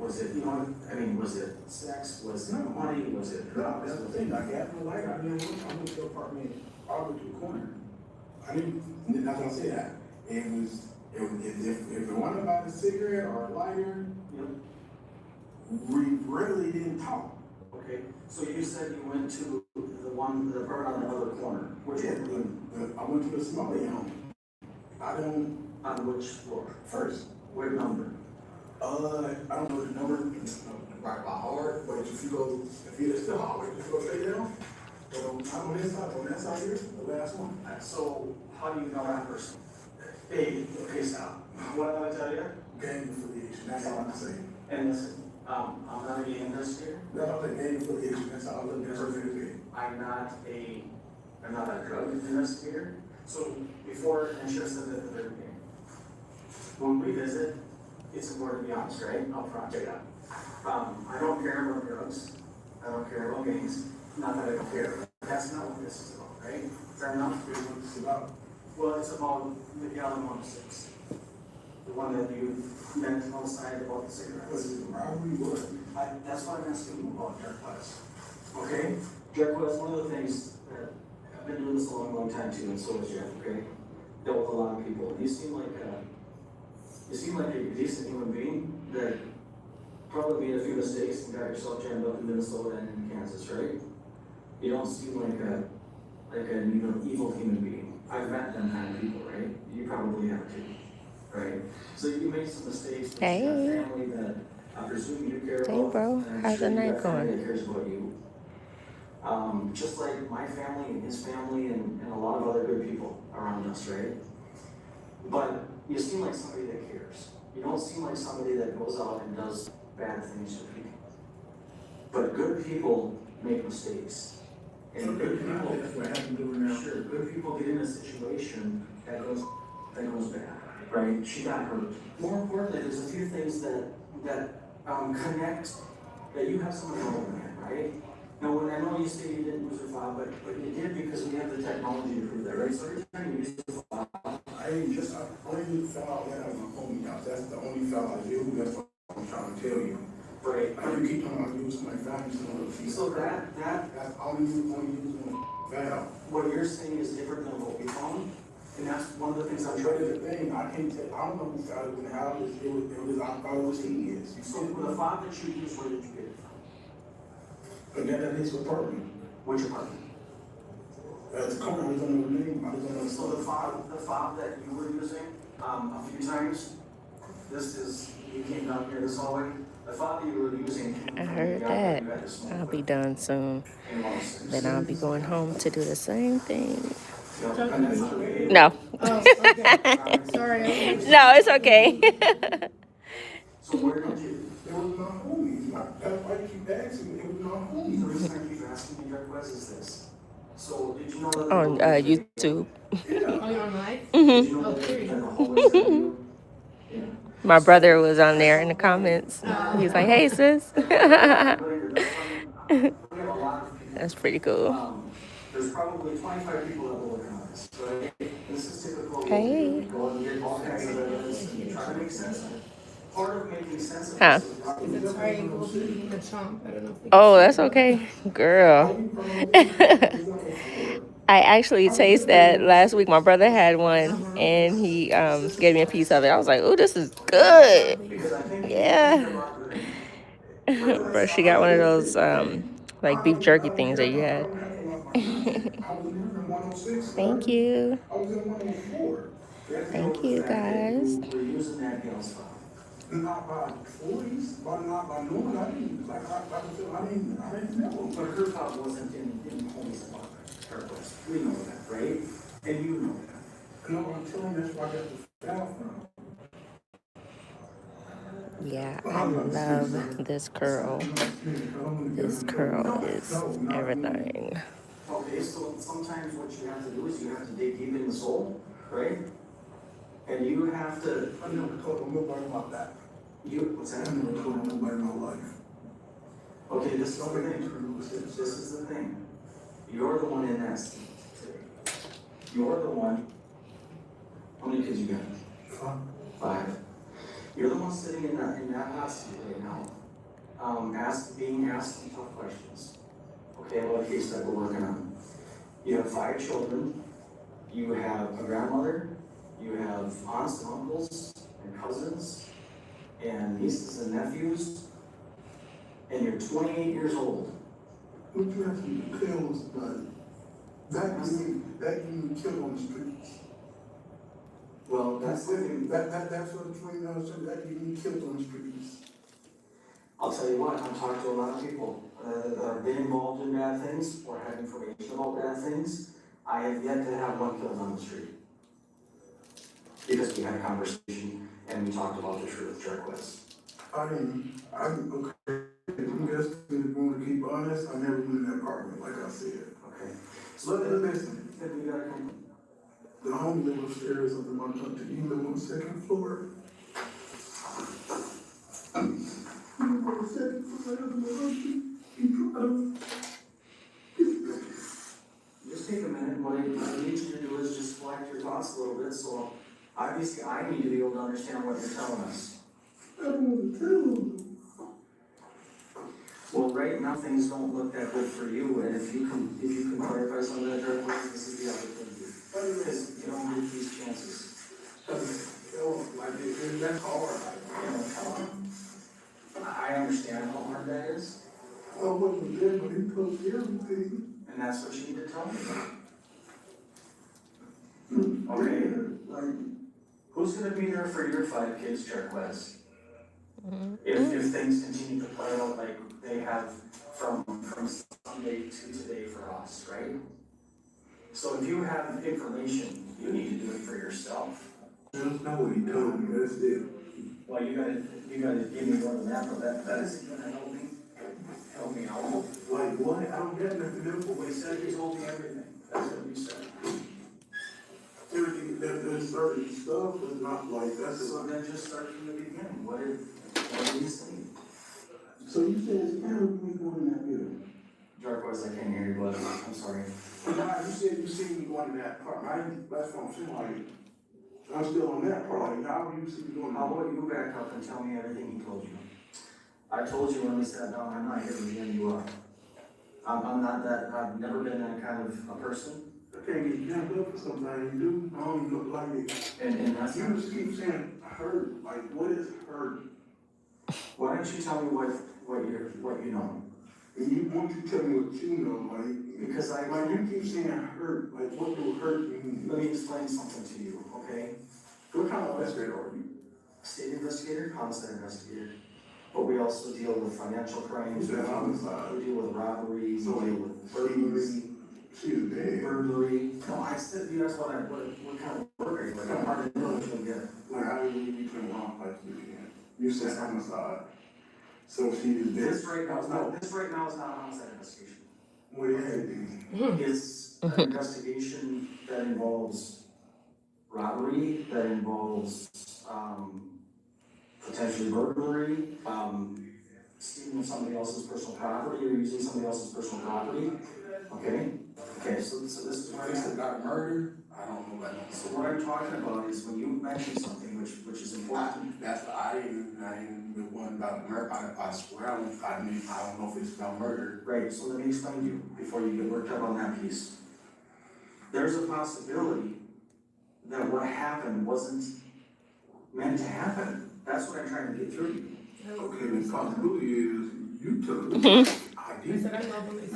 Was it, you know, I mean, was it sex? Was it money? Was it No, drugs? that's the thing. I got no lighter. I went to the apartment all the way to the corner. I didn't. That's what I said. If it wasn't about a cigarette or a lighter, Yep. we really didn't talk. Okay, so you said you went to the apartment on the other corner. Which one? I went to the Somali home. On which floor? First. What number? I don't know the number right by heart, but if it's the hallway, just go straight down. I'm on that side here, the last one. So how do you know that person? Hey, okay, stop. What did I tell you? Gang affiliation, that's all I can say. And listen, I'm not a gang investigator. No, the gang affiliation, that's all I look at. I'm not a drug investigator. So before, and should have said that at the very beginning. When we visit, it's important to be honest, right? Up front, straight up. I don't care about drugs. I don't care about gangs. Not that I don't care. That's not what this is about, right? Is that enough? Here's what it's about. Well, it's about the gallon 106. The one that you meant on the side about the cigarettes. Was it robbery? What? That's what I'm asking you about, Jack West. Okay? Jack West, one of the things that I've been doing this a long, long time too, and so has Jeff, okay? Dealt with a lot of people. You seem like a decent human being that probably made a few mistakes and got yourself jammed up in Minnesota and in Kansas, right? You don't seem like an evil human being. I've met them kind of people, right? You probably have too, right? So you made some mistakes. But Hey. you got family that I presume you care about. Hey, bro. And I'm How's sure the you night got family going? that cares about you. Just like my family and his family and a lot of other good people around us, right? But you seem like somebody that cares. You don't seem like somebody that goes out and does bad things to people. But good people make mistakes. And good people, That's what happened to her now. sure, good people get in a situation that goes bad, right? She got hurt. More importantly, there's a few things that connect, that you have some involvement in, right? Now, when I know you say you didn't lose your file, but you did because we have the technology to prove that, right? So every time you use the file, I only found out when I was on home house. That's the only file I do. That's what I'm trying to tell you. right? I do keep talking about using my family some of the So that that's only using one file. what you're saying is different than what we found, and that's one of the things I'm But trying to the do. thing, I can't tell, I don't know who found it in the house. I thought it was his. You So see, the file that you used, where did you get it from? but then at his apartment. Which apartment? It's coming, I was on the name, I was on the. So the file that you were using, a few times, this is, you came down here this hallway, the file that you were using. came I from heard the that. you had to smoke I'll be with done soon. in Los Angeles. Then I'll be going home to do the same thing. Yep, and that's okay. No. Oh, okay. Sorry. No, it's okay. So where did you, It was my homies. That's why you keep asking me. It was my the homies. reason I keep asking you, Jack West, is this. So did you know that? On YouTube. Oh, you're on live? Did you know Oh, that period. the hallways that you? Yeah. My brother was on there in the comments. He's like, hey, sis. That's pretty cool. There's probably 25 people that will look on this, right? This is typical. Hey. We go and get all kinds of evidence and try to make sense of it. Part of making sense of Huh. this Is it triangle in the chomp? I don't know if they Oh, that's okay. Girl. I actually tasted that last week. My brother had one, and he gave me a piece of it. I was like, "Oh, this is good." because I think Yeah. Bro, she got one of those like beef jerky things that you had. Thank you. I was in 104. Thank you, guys. we're using that gal's file. Not by 40s, but not by noon. I didn't know. But her file wasn't in Holmes' apartment, her place. We know that, right? And you know that. No, I'm telling you, that's where I got the file from. Yeah, I love this curl. This curl is everything. Okay, so sometimes what you have to do is you have to dig deep in the soul, right? And you have to, I never told nobody about that. what's that? I never told nobody in my life. Okay, this is the thing. This is the thing. You're the one in that seat today. You're the one. How many kids you got? 5. You're the one sitting in that hot seat right now. being asked some tough questions. Okay, about a case that we're working on. You have 5 children, you have a grandmother, you have aunts and uncles and cousins and nieces and nephews, and you're 28 years old. What you have to tell us about it? That you killed on the streets. Well, that's That's what the 20 years old, that you killed on the streets. I'll tell you what, I've talked to a lot of people that have been involved in bad things or have information about bad things. I have yet to have one killed on the street. Because we had a conversation and we talked about the truth, Jarquez. I'm okay. I'm just going to keep honest. I never been in that apartment, like I said. Okay. So listen, Then we gotta come. the home live upstairs of the one country. You live on the 2nd floor. Just take a minute, what I need you to do is just collect your thoughts a little bit, so obviously I need to be able to understand what you're telling us. I don't want to tell them. Well, right now, things don't look that good for you, and if you can clarify some of that, Jarquez, this is the opportunity. Because you don't get these chances. That's hard. I understand how hard that is, I wasn't there, but he told me everything. and that's what you need to tell me. Okay, Like, who's gonna be there for your 5 kids, Jarquez? If things continue to play out like they have from Sunday to today for us, right? So if you have information, you need to do it for yourself. just know what he told me, that's it. Well, you gotta give me more than that, but that isn't gonna help me out. Like, what? I don't get nothing else. Well, he said he told me everything, that's what you said. Everything, there's certain stuff, but not like, that's So it. then just start from the beginning, what did he say? So you said it's kind of me going in that building? Jarquez, I can't hear you, but I'm sorry. Nah, you said you seen me going in that part, that's what I'm saying, like, I'm still on that part, like, how do you see me going? How about you back up and tell me everything he told you? I told you when we sat down, I'm not here to begin you up. I'm not that, I've never been that kind of a person. I can't get jammed up for something you do, I don't even look like it. And that's, You just keep saying hurt, like, what is hurt? why don't you tell me what you know? And you want to tell me what you know, like, Because like you keep saying hurt, like what do hurt mean? let me explain something to you, okay? What kind of investigator are you? State investigator, homicide investigator. But we also deal with financial crimes, You said homicide. we deal with robbery, we So deal with burglary. She's dead. Burglary. No, I said, you asked what kind of work are you, like, I'm hard to know what you'll get. Like how do you become wrong like you again? You said homicide. So she is dead. This right now is not a homicide investigation. What is it? It's an investigation that involves robbery, that involves, potentially burglary, stealing somebody else's personal property or using somebody else's personal property, okay? Okay, so this is where If got murdered, I don't know about that. so what I'm talking about is when you mention something which is important. That's I ain't the one about murder. I swear I don't know if it's about murder. Right, so let me explain to you before you get worked up on that piece. There's a possibility that what happened wasn't meant to happen. That's what I'm trying to get through to you. Okay, the possibility is you took it. I I did. said I love when they say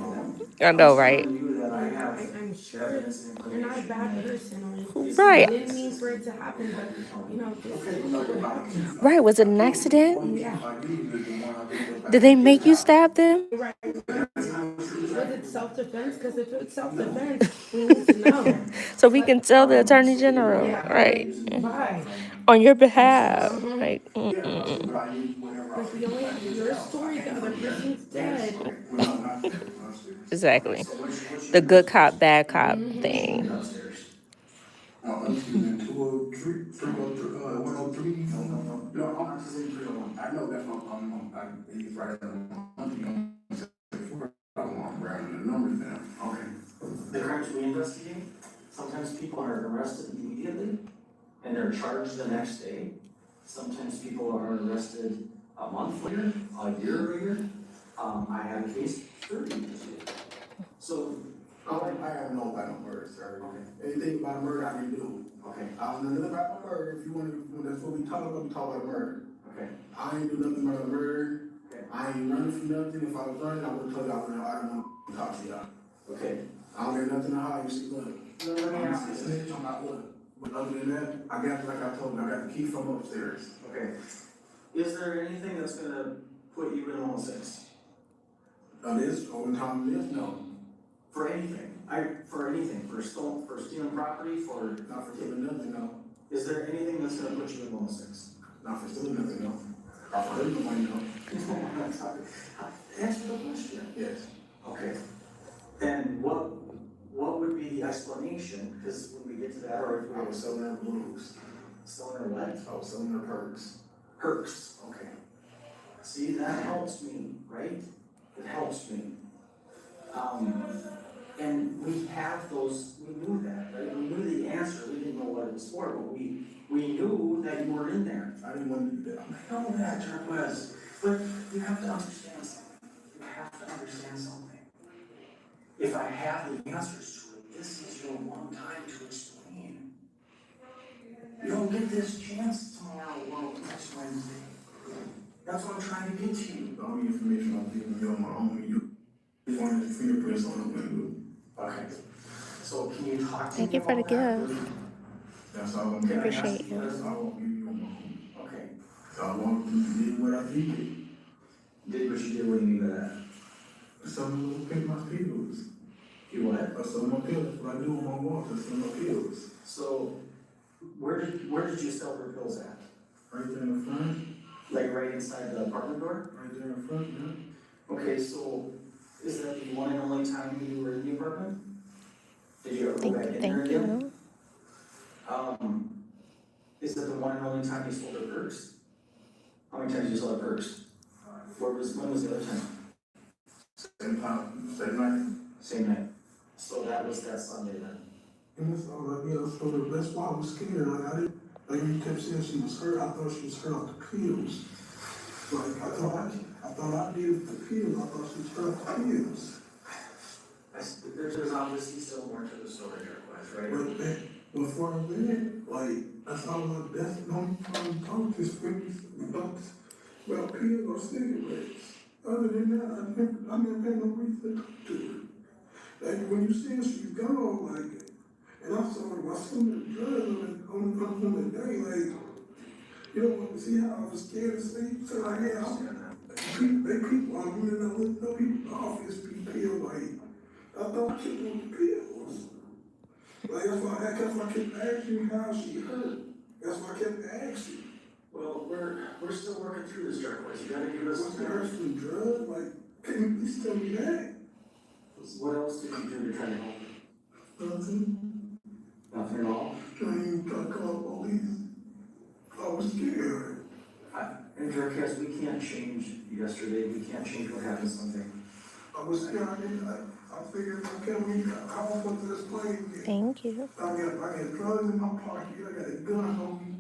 that. I know, right? I'm telling you that I have I'm sure evidence and you're not a information. bad person. Or Right. You didn't mean for it to happen, but you know, just Right, was it an accident? yeah. Did they make you stab them? Right. Was it self-defense? Because if it's self-defense, we need to know. So we can tell the attorney general, Yeah. right? Why? On your behalf, like, Because we only have your story, the other person's dead. exactly. So which The good cop, bad cop thing. upstairs. No, I'm just in 301. I know that's what he's right on. I'm rounding the numbers down. Okay. The crimes we investigate, sometimes people are arrested immediately and they're charged the next day. Sometimes people are arrested a month later, a year later. I had a case 30 years ago. So, I have no about no murder, sir. Okay. Anything about murder, I didn't do. okay, I don't know nothing about no murder. If you want to, that's what we talk about murder. okay, I ain't do nothing about murder. okay, I ain't running from nothing. If I was running, I would have told y'all, I don't want to talk to y'all. okay. I don't got nothing to hide. You see, look. Let me I'm ask not a you this. snitch. I'm not what. But other than that, I got, like I told you, I got the key from upstairs. Okay. Is there anything that's gonna put you in 106? This, over time, this, no. For anything? For anything, for stealing property, for, Not for stealing nothing, no. is there anything that's gonna put you in 106? Not for stealing nothing, no. Or for hurting money, no. Answer the question. Yes. Okay. And what would be the explanation, because when we get to that, or if I we was selling her blues. selling her what? I was selling her perks. Perks, okay. See, that helps me, right? It helps me. And we have those, we knew that, right? We knew the answer, we didn't know what it was for, but we knew that you were in there. I didn't want to do that. I know that, Jarquez, but you have to understand something. You have to understand something. If I have the answers to it, this is your one time to explain. You don't get this chance tomorrow or next Wednesday. That's what I'm trying to get to you. The only information I'm giving you on my own, you find the fingerprints on the window. Okay. So can you talk to Thank me you for the about that? gift. That's all I'm giving you. Appreciate you. That's all I'm giving you on my own. Okay. So I want you to do what I did. Did what you did, what do you mean by that? Someone will pick my pills. You what? Or someone pills. What I do on my walk is some pills. So where did you sell her pills at? Right there in the front. Like right inside the apartment door? Right there in front, yeah. Okay, so is that the one and only time you were in the apartment? Did you ever go Thank, back in there thank again? you. Is that the one and only time you sold her perks? How many times did you sell her perks? When was the other time? Same time, same night. Same night. So that was that Sunday then? And that's all I did. So that's why I was scared. Like I didn't, like you kept saying she was hurt. I thought she was hurt off the pills. Like I thought I did the pills. I thought she was hurt off the pills. There's obviously still more to the story here, right? But that, before that, like that's all. That's the only time we talk to friends about pills or cigarettes. Other than that, I never had no reason to talk to her. Like when you see her, she's gone. Like, and I saw the drugs on the day. Like, you don't want to see how I was scared to sleep. So like, yeah, people, I really know people in the office be pills. Like, I thought I kept on the pills. Like that's why I kept asking how she hurt. That's why I kept asking. Well, we're still working through this, Jarquez. You gotta give us Was some there time. some drugs? Like, can you please tell me that? What else did you do to try to help her? Nothing. Nothing at all? I didn't even try to call police. I was scared. And Jarquez, we can't change yesterday. We can't change what happened Sunday. I was scared. I figured, okay, I was going to this plane. Thank you. I got drugs in my pocket. I got a gun on me.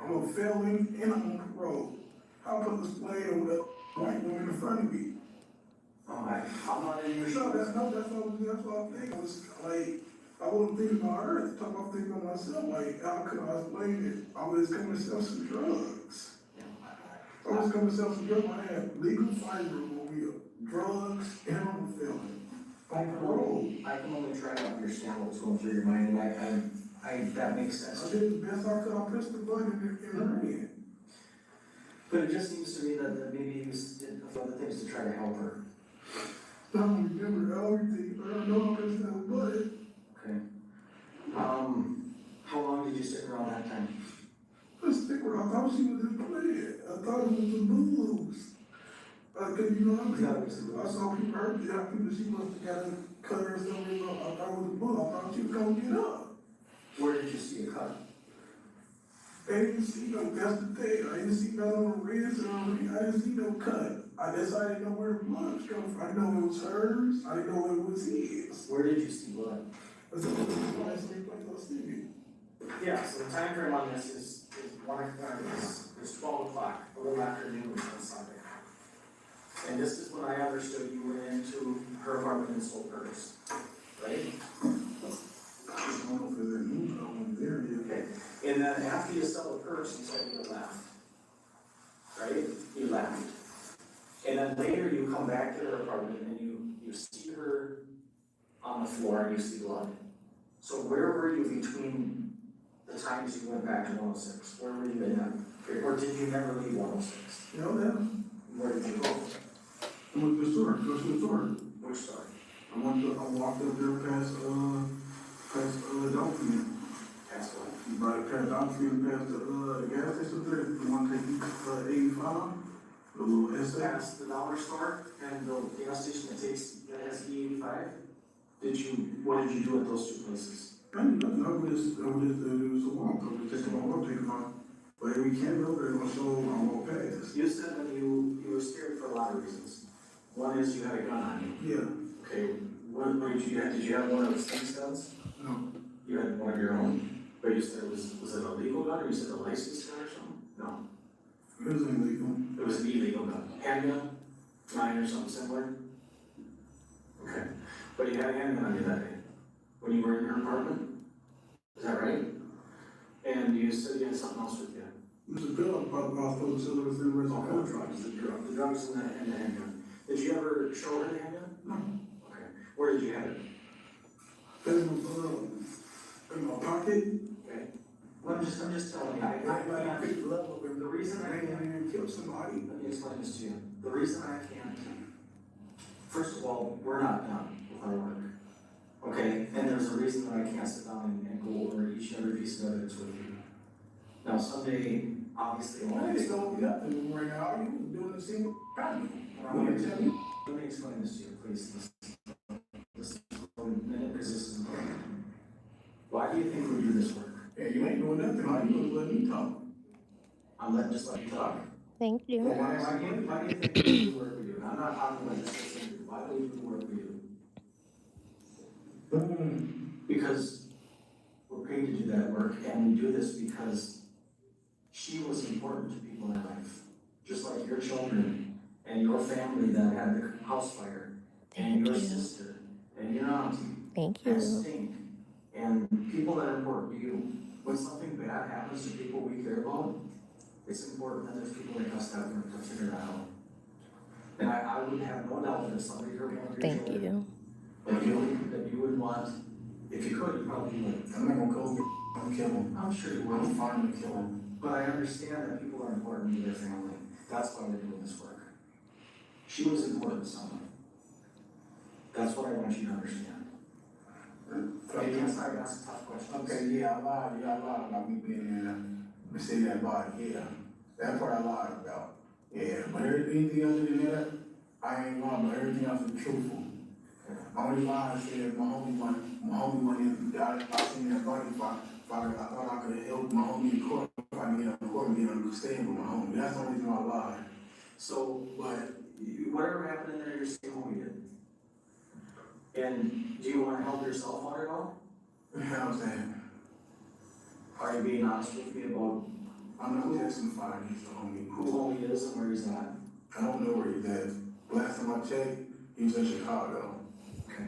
I'm a felon and I'm on parole. How put this plane over the white woman in front of me? I'm not in your No, shoes. that's what I think. I was like, I wasn't thinking about her. I was thinking about myself. Like, how could I explain it? I was coming to sell some drugs. I was coming to sell some drugs. I had legal fiber over here, drugs, and I'm a felon. I can only try to understand what was going through your mind, and that makes sense. I did the best I could. I pressed the button in her hand. But it just seems to me that maybe you did other things to try to help her. I don't remember everything, but I know I pressed that button. Okay. How long did you stick around that time? Let's stick around. I thought she was just playing. I thought it was the blues. Cause you know, I saw people hurt. Yeah, people, she must have got a cut or something. I thought it was a bull. I thought she was gonna get up. Where did you see a cut? I didn't see no, that's the thing. I didn't see nothing on the wrist or I didn't see no cut. I guess I didn't know where the blood was coming from. I didn't know it was hers. I didn't know it was his. Where did you see blood? I said, why is it like I was thinking? Yeah, so the time frame on this is 12 o'clock, a little after noon on Sunday. And this is when I understood you went into her apartment and sold hers, right? I don't know if it's a new, I wasn't there yet. Okay, and then after you sell the purse, you said you left, right? You left. And then later you come back to her apartment and you see her on the floor and you see blood. So where were you between the times you went back to 106? Where were you in that? Or did you never leave 106? You know that? Where did you go? I went to the store, go to the store. Which store? I walked up there past Dolphin. Past what? Right past Dolphin, past the gas station there. You want to take 85? The little essay. Past the dollar store and the gas station that has E85? What did you do at those two places? I didn't know, I was just, it was a walk, I was just taking my walk, taking my, but every camera over there, so I walk past. You said when you were scared for a lot of reasons. One is you had a gun on you. Yeah, Okay, what did you have? Did you have one of those guns? no, You had one of your own, but you said was it a legal gun or you said a licensed gun or something? No, it was illegal. it was an illegal gun. Handgun, mine or something similar? Okay, but you had a handgun on you that day, when you were in your apartment? Is that right? And you said you had something else with you? It was a girl, probably, I was told to was in the rest of the drugs, the drugs and the handgun. Did you ever show her the handgun? No. Okay, where did you have it? In my pocket. Okay. Well, I'm just telling you, I picked the level, the reason I can't kill somebody. let me explain this to you. The reason I can't, first of all, we're not done with our work. Okay, and there's a reason that I can't sit down and go over each and every piece of evidence with you. Now, someday, obviously, I ain't going nothing right now, you doing the same problem. I want to tell you, let me explain this to you, please. Listen for a minute, because this is important. Why do you think we do this work? Yeah, you ain't doing nothing, how you gonna let me talk? Just let you talk. Thank Well, you. why do you think we do the work we do? I'm not talking about just this interview. Why do we do the work we do? Because we're paid to do that work, and we do this because she was important to people in her life. Just like your children and your family that had the house fire, and Thank your you. sister, and your auntie, Thank and you. Stink, and people that are important to you. When something bad happens to people we care about, it's important that there's people like us that work to figure that out. And I would have no doubt that if somebody hurt one of your Thank children, you. that you would want, if you could, you probably would. I'm not gonna go and kill him. I'm sure you would. I'm fine to kill him. But I understand that people are important to their family. That's why we're doing this work. She was important to someone. That's what I want you to understand. Maybe I'm sorry to ask tough questions. Okay, yeah, I lied about me being in the city that body, yeah. That part I lied about. Yeah, but anything other than that, I ain't lying, but everything else is truthful. Only lie I said my homie went in, I seen that body I thought I could help my homie in court, if I get in court and get understanding with my homie. That's the only reason I lied. So, whatever happened in there, you're saying homie did. And do you want to help yourself out at all? You know what I'm saying? Are you being honest with me about I'm not testifying, he's the homie. who homie is and where he's at? I don't know where he's at. Last time I checked, he was in Chicago. Okay.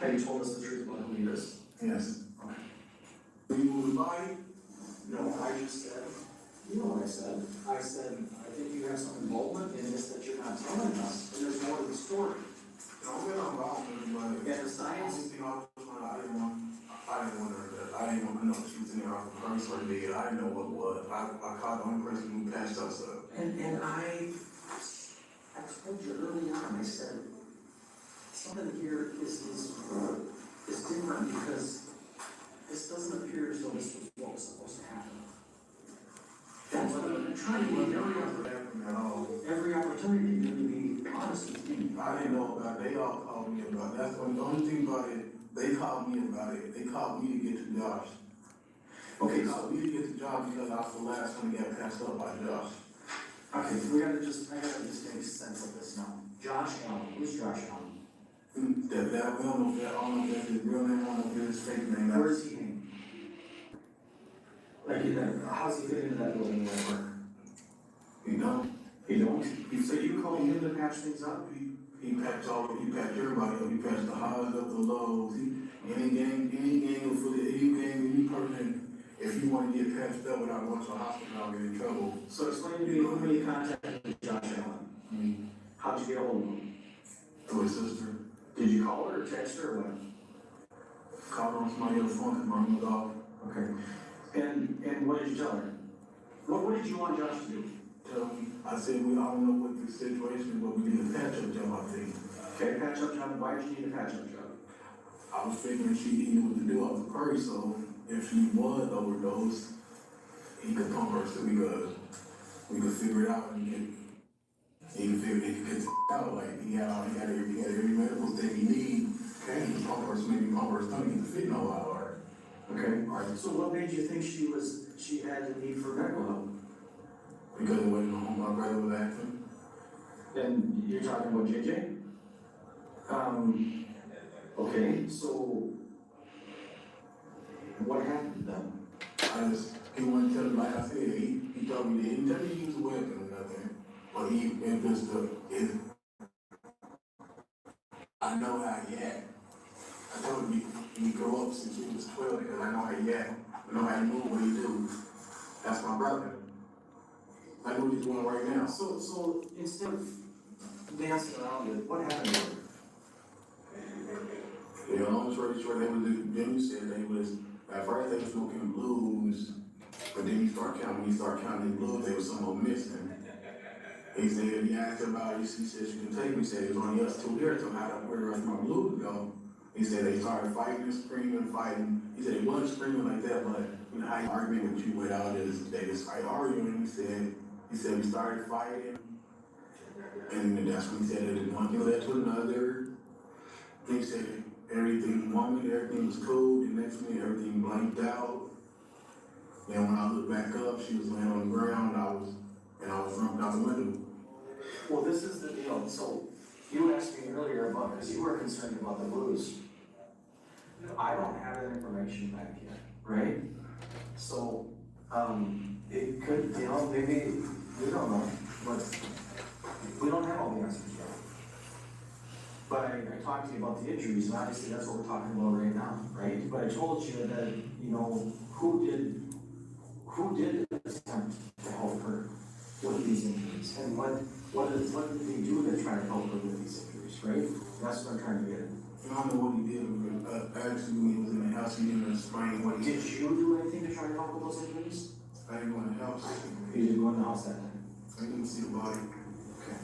Have you told us the truth about who he is? Yes. Okay. Do you want to buy? No, I just said, you know what I said? I said, I think you have some involvement in this that you're not telling us, and there's more to the story. No, we're not involved in it, but And the science, I didn't want her to, I didn't want to know she was in there off the first or dead. I didn't know what it was. I called the only person who patched us up. and I told you early on, I said, something here is different because this doesn't appear as though this was what was supposed to happen. That's what I've been trying to do every opportunity to be honest with you. I didn't know about it. They all called me about it. That's the only thing about it. They called me about it. They called me to get to Josh. Okay, They called me to get to Josh because I was the last one to get passed up by Josh. okay, I gotta just make sense of this now. Josh Allen, who's Josh Allen? That we don't know if that, I don't know if that's his real name, I don't know if it's his fake name. Where is he hanging? Like, how's he fit into that building where I work? You know? You don't? So you call him to patch things up? He patched everybody up. He patched the highs up, the lows. Any gang for any person, if you want to get patched up without going to the hospital, I'll get in trouble. So explain to me who you contacted Josh Allen. How'd you get a hold of him? Through his sister. Did you call her or text her or what? Called her on somebody else's phone because mine was off. Okay. And what did you tell her? What did you want Josh to do? I said, I don't know what the situation is, but we need a patch-up job, I think. Okay, patch-up job. Why did you need a patch-up job? I was figuring he knew what to do. I was a Curry, so if she was overdosed, he could pump her so we could figure it out and he could get it out. Like, he had every medical thing he needed. Okay, he could pump her, so maybe pump her stomach and fit no out. Okay. All right. So what made you think she had the need for medical help? Because it wasn't home, my brother was acting. And you're talking about JJ? Okay, so what happened then? He wouldn't tell me, like I said, he told me that he didn't tell me he used a weapon or nothing. But I know how he act. I told him he grew up since he was 12 because I know how he act. I know how he move, what he do. That's my brother. I know what he's doing right now. So instead of dancing around it, what happened to her? Yeah, long story short, then you said they was, at first they was smoking blues, but then he started counting the blues, they was some of them missing. He said, he asked her about it, he said, you can take me, he said, it was only us two here, so where the rest of my blues go? He said they started fighting, screaming, fighting. He said they wasn't screaming like that, but you know how you arguing with you without is they just started arguing. He said we started fighting, and that's when he said that one thing led to another. He said everything was cool. The next minute everything blanked out. Then when I looked back up, she was laying on the ground. I was jumping out the window. Well, this is the deal. So you asked me earlier about, because you were concerned about the blues. I don't have that information back yet, right? So, it could, maybe, we don't know, but we don't have all the answers yet. But I talked to you about the injuries, and obviously that's what we're talking about right now, right? But I told you that, who did attempt to help her with these injuries, and what did they do to try to help her with these injuries, right? That's what I'm trying to get at. I don't know what he did. Actually, when he was in the house, he didn't explain what he did. Did you do anything to try to help with those injuries? I didn't go in the house. You didn't go in the house that time? I didn't see the body. Okay.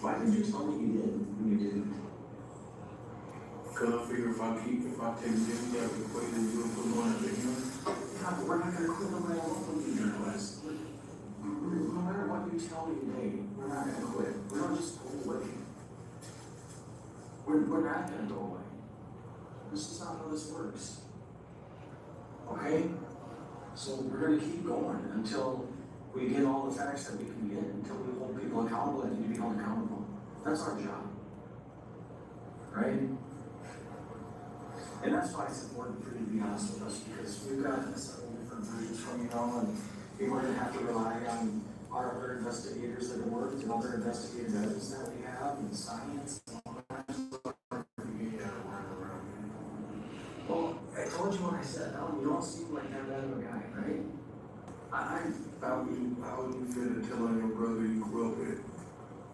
Why didn't you tell me you did when you didn't? Because I figure if I take Jimmy out of the equation, you don't put him on at the end. Yeah, but we're not going to quit no matter what we do, journalists. No matter what you tell me today, we're not going to quit. We don't just go away. We're not going to go away. This is not how this works. Okay? So we're going to keep going until we get all the facts that we can get, until we hold people accountable that need to be held accountable. That's our job. Right? And that's why it's important for you to be honest with us, because we've got several different versions from and we're going to have to rely on our other investigators that have worked and other investigative evidence that we have and science and all that. Well, I told you when I sat down, you don't seem like that bad of a guy, right? How would you feel to telling your brother you grew up with?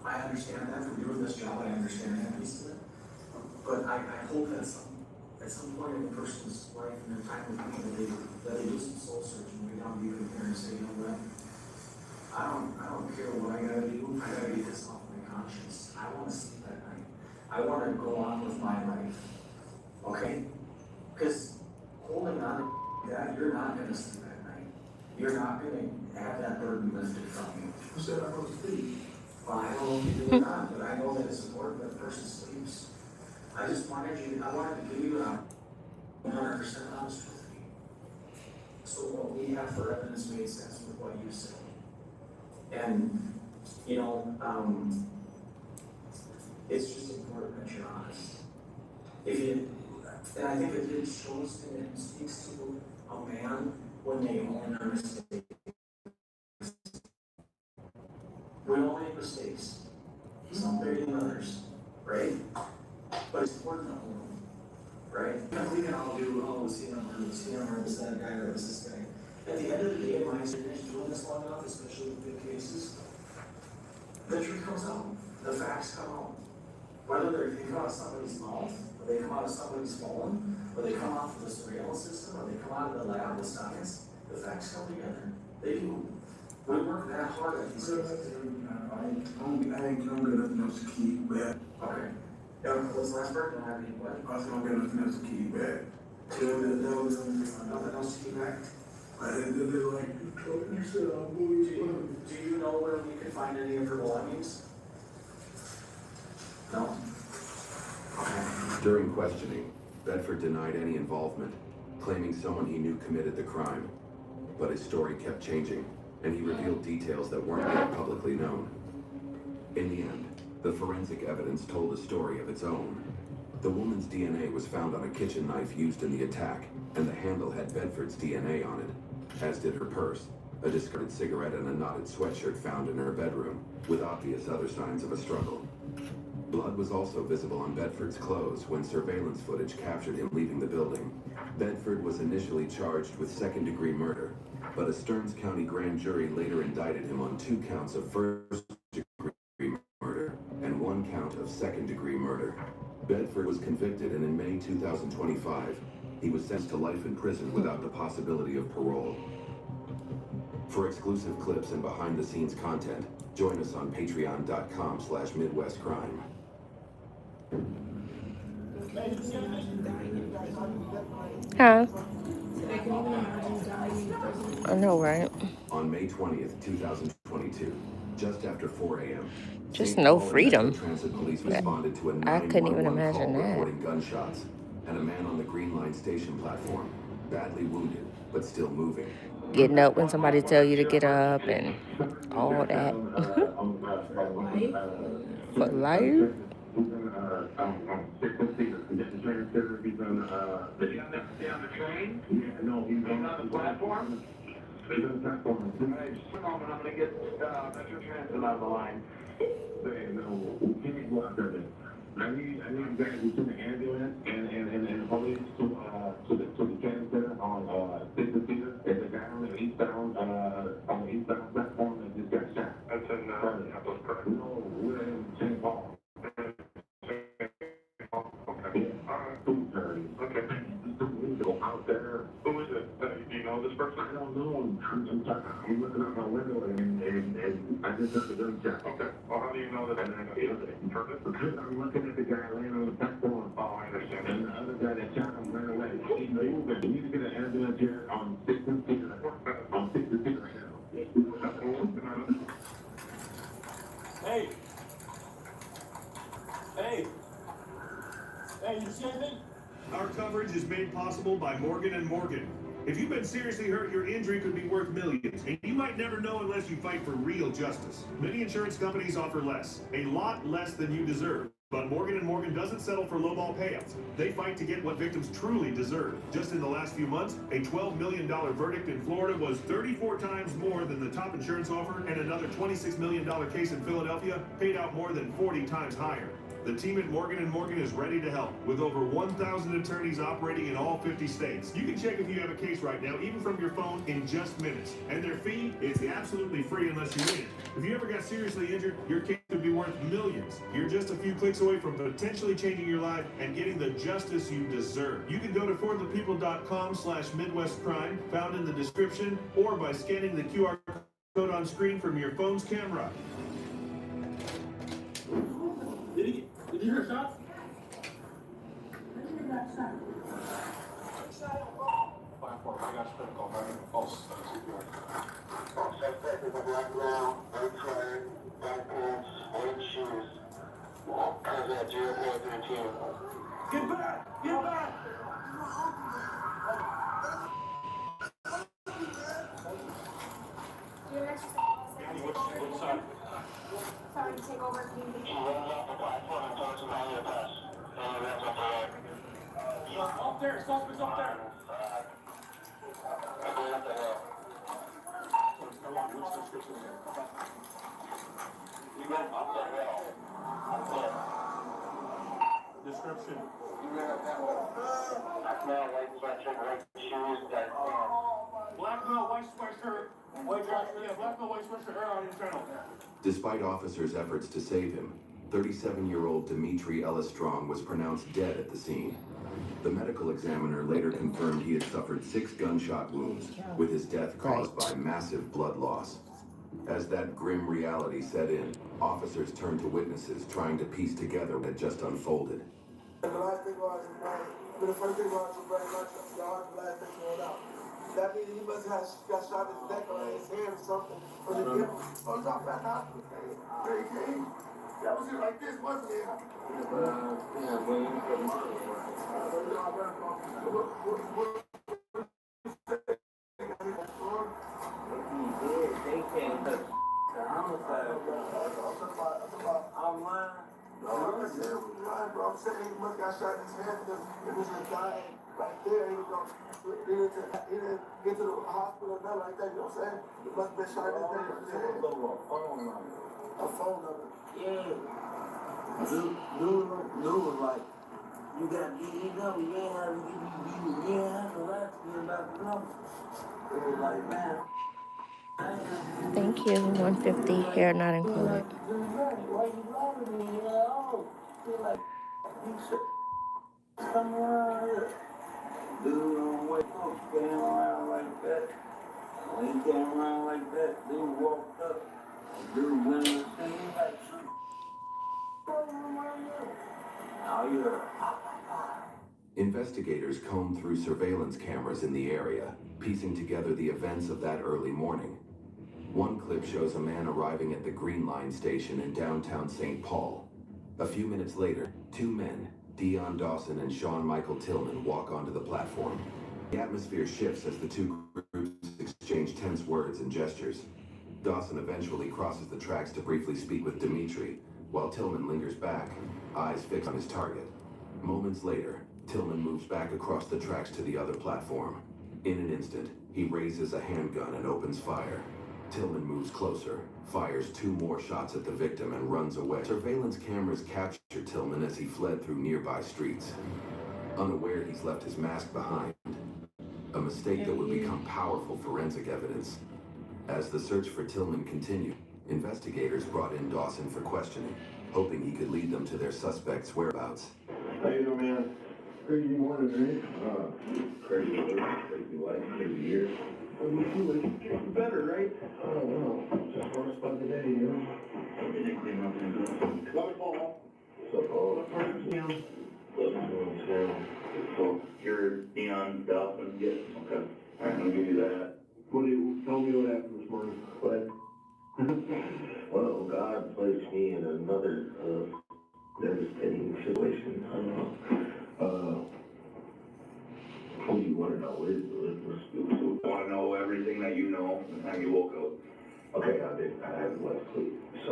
I understand that from doing this job, I understand that piece of it. But I hope that at some point in a person's life and their time with me that they do some soul searching, we don't be there and say, you know what? I don't care what I gotta do, I gotta get this off my conscience. I wanna sleep at night. I wanna go on with my life. Okay? Because holding on to that, you're not gonna sleep at night. You're not gonna have that burden lifted from you. Who said I was sleep? Well, I don't know if you do or not, but I know that it's important that a person sleeps. I wanted to give you 100% honest with me. So what we have for evidence made sense with what you said. And, it's just important that you're honest. And I think it shows and it speaks to a man when they own their mistake. We all make mistakes. Some bigger than others, right? But it's important to own them, right? Because we can all do, oh, was he a number, was that guy, or was this guy? At the end of the day, my experience doing this long enough, especially with big cases, the truth comes out, the facts come out. Whether they come out of somebody's mouth, or they come out of somebody's phone, or they come out of the surveillance system, or they come out of the lab with science, the facts come together. They do. We work that hard at these cases. I ain't gonna get nothing else to keep back. Okay. Yeah, what's the last part? Don't have any what? I was gonna get nothing else to keep back. Nothing else to keep back? I had to do like you said, I'll believe you. Do you know where we could find any of her belongings? No? Okay. During questioning, Bedford denied any involvement, claiming someone he knew committed the crime. But his story kept changing, and he revealed details that weren't yet publicly known. In the end, the forensic evidence told a story of its own. The woman's DNA was found on a kitchen knife used in the attack, and the handle had Bedford's DNA on it, as did her purse, a discarded cigarette, and a knotted sweatshirt found in her bedroom, with obvious other signs of a struggle. Blood was also visible on Bedford's clothes when surveillance footage captured him leaving the building. Bedford was initially charged with second-degree murder, but a Stearns County grand jury later indicted him on 2 counts of first-degree murder and 1 count of second-degree murder. Bedford was convicted, and in May 2025, he was sentenced to life in prison without the possibility of parole. For exclusive clips and behind-the-scenes content, join us on patreon.com/MidwestCrime. Huh? So I can even imagine dying in prison. I know, right? On May 20th, 2022, just after 4 a.m., Just St. no Paul and freedom. Metro Transit Police responded to a I couldn't even 911 imagine call that. reporting gunshots and a man on the Green Line station platform, badly wounded but still moving. Getting up when somebody tell you to get up and all that. For life? On the train? No, he's on the platform? He's on the platform. Just a moment, I'm gonna get Metro Transit on the line. No, can you go out there then? I need you guys to send an ambulance and police to the transit center on 6th Theater. There's a guy on the eastbound platform that just got shot. That's in Knotless Technique. No, we're in St. Paul. Okay. Okay. Go out there. Who is it? Do you know this person? I don't know. I'm looking out my window and I just heard the gunshot. Okay. Well, how do you know that? You heard it? Because I'm looking at the guy laying on the platform. Oh, I understand. And the other guy that shot him ran away. He's moving. We need to get an ambulance here on 6th Street. On 6th Street right now. Hey! Hey! Hey, you see anything? Our coverage is made possible by Morgan & Morgan. If you've been seriously hurt, your injury could be worth millions, and you might never know unless you fight for real justice. Many insurance companies offer less, a lot less than you deserve. But Morgan & Morgan doesn't settle for lowball payouts. They fight to get what victims truly deserve. Just in the last few months, a $12 million verdict in Florida was 34 times more than the top insurance offer, and another $26 million case in Philadelphia paid out more than 40 times higher. The team at Morgan & Morgan is ready to help, with over 1,000 attorneys operating in all 50 states. You can check if you have a case right now, even from your phone, in just minutes. And their fee is absolutely free unless you win it. If you ever got seriously injured, your case could be worth millions. You're just a few clicks away from potentially changing your life and getting the justice you deserve. You can go to forthepeople.com/MidwestCrime, found in the description, or by scanning the QR code on screen from your phone's camera. Did you hear a shot? Platform, I got critical, false CPR. Suspect is a black brown, white shirt, black pants, white shoes. Comes at 0413. Get back! Get back! Which side? Sorry to take over communication. He runs off the platform and talks about your pass. And that's up the road. Up there, suspect's up there. I'm going up the hill. Which description is it? Description. Black belt, white sweatshirt, white jacket, yeah, black belt, white sweatshirt, air on internal. Despite officers' efforts to save him, 37-year-old Dimitri Ellis Strong was pronounced dead at the scene. The medical examiner later confirmed he had suffered 6 gunshot wounds, with his death caused by massive blood loss. As that grim reality set in, officers turned to witnesses trying to piece together what had just unfolded. The last thing was, the first thing was very much the heart blast that came out. That means he must have got shot in his neck or his head or something. Or the hip. On top of that hospital. Where he came. That was it like this, wasn't it? Yeah, but you could murder. They can't touch the homicide. I'm lying. No, I'm not saying it was lying, bro. I'm saying he must have got shot in his head because it was just dying right there. He didn't get to the hospital or nothing like that, you know what I'm saying? He must have been shot in his head. A phone number. Yeah. Dude was like, you got DE number, you ain't have to give me DE. You ain't have to lie to me about the number. It was like, man. Thank you. 150 hair not included. Why you lying to me? Feel like you should come around here. Dude, don't wake up, came around like that. When he came around like that, dude walked up. Dude went in the same like, now you're Investigators combed through surveillance cameras in the area, piecing together the events of that early morning. One clip shows a man arriving at the Green Line station in downtown St. Paul. A few minutes later, 2 men, Dion Dawson and Sean Michael Tillman, walk onto the platform. The atmosphere shifts as the two groups exchange tense words and gestures. Dawson eventually crosses the tracks to briefly speak with Dimitri, while Tillman lingers back, eyes fixed on his target. Moments later, Tillman moves back across the tracks to the other platform. In an instant, he raises a handgun and opens fire. Tillman moves closer, fires 2 more shots at the victim, and runs away. Surveillance cameras capture Tillman as he fled through nearby streets. Unaware he's left his mask behind, a mistake that would become powerful forensic evidence. As the search for Tillman continued, investigators brought in Dawson for questioning, hoping he could lead them to their suspect's whereabouts. How you doing, man? Crazy morning, man. Crazy work, crazy life, crazy year. You feel like you're getting better, right? Oh, no. Just first by the day, you know? Everything clean up and good. Love it, Paul. So, Paul. What part of town? So, you're Dion Dawson? Yes. Okay. All right, I'm gonna give you that. Tell me what happened this morning. What? Well, God placed me in another devastating situation. I don't know. What do you want to know? I want to know everything that you know from the time you woke up. Okay, I haven't left sleep. So,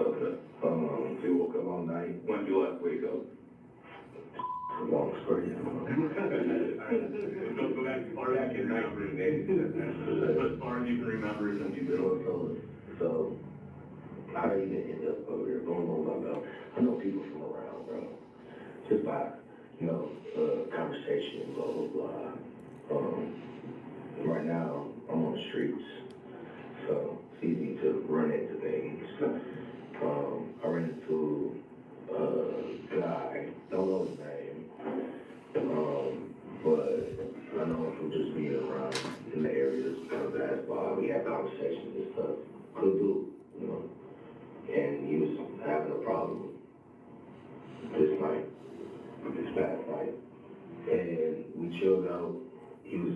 you woke up all night. When did you last wake up? It's a long story. Don't go back as far as you can remember. As far as you can remember since you've been. So, how do you end up over here? I know people from around, bro. Just by, conversation, blah, blah, blah. Right now, I'm on the streets, so it's easy to run into things. I ran into a guy, don't know his name, but I know him from just being around in the areas, pass by, we had conversations and stuff. Good dude, and he was having a problem this past night, and we chilled out. He was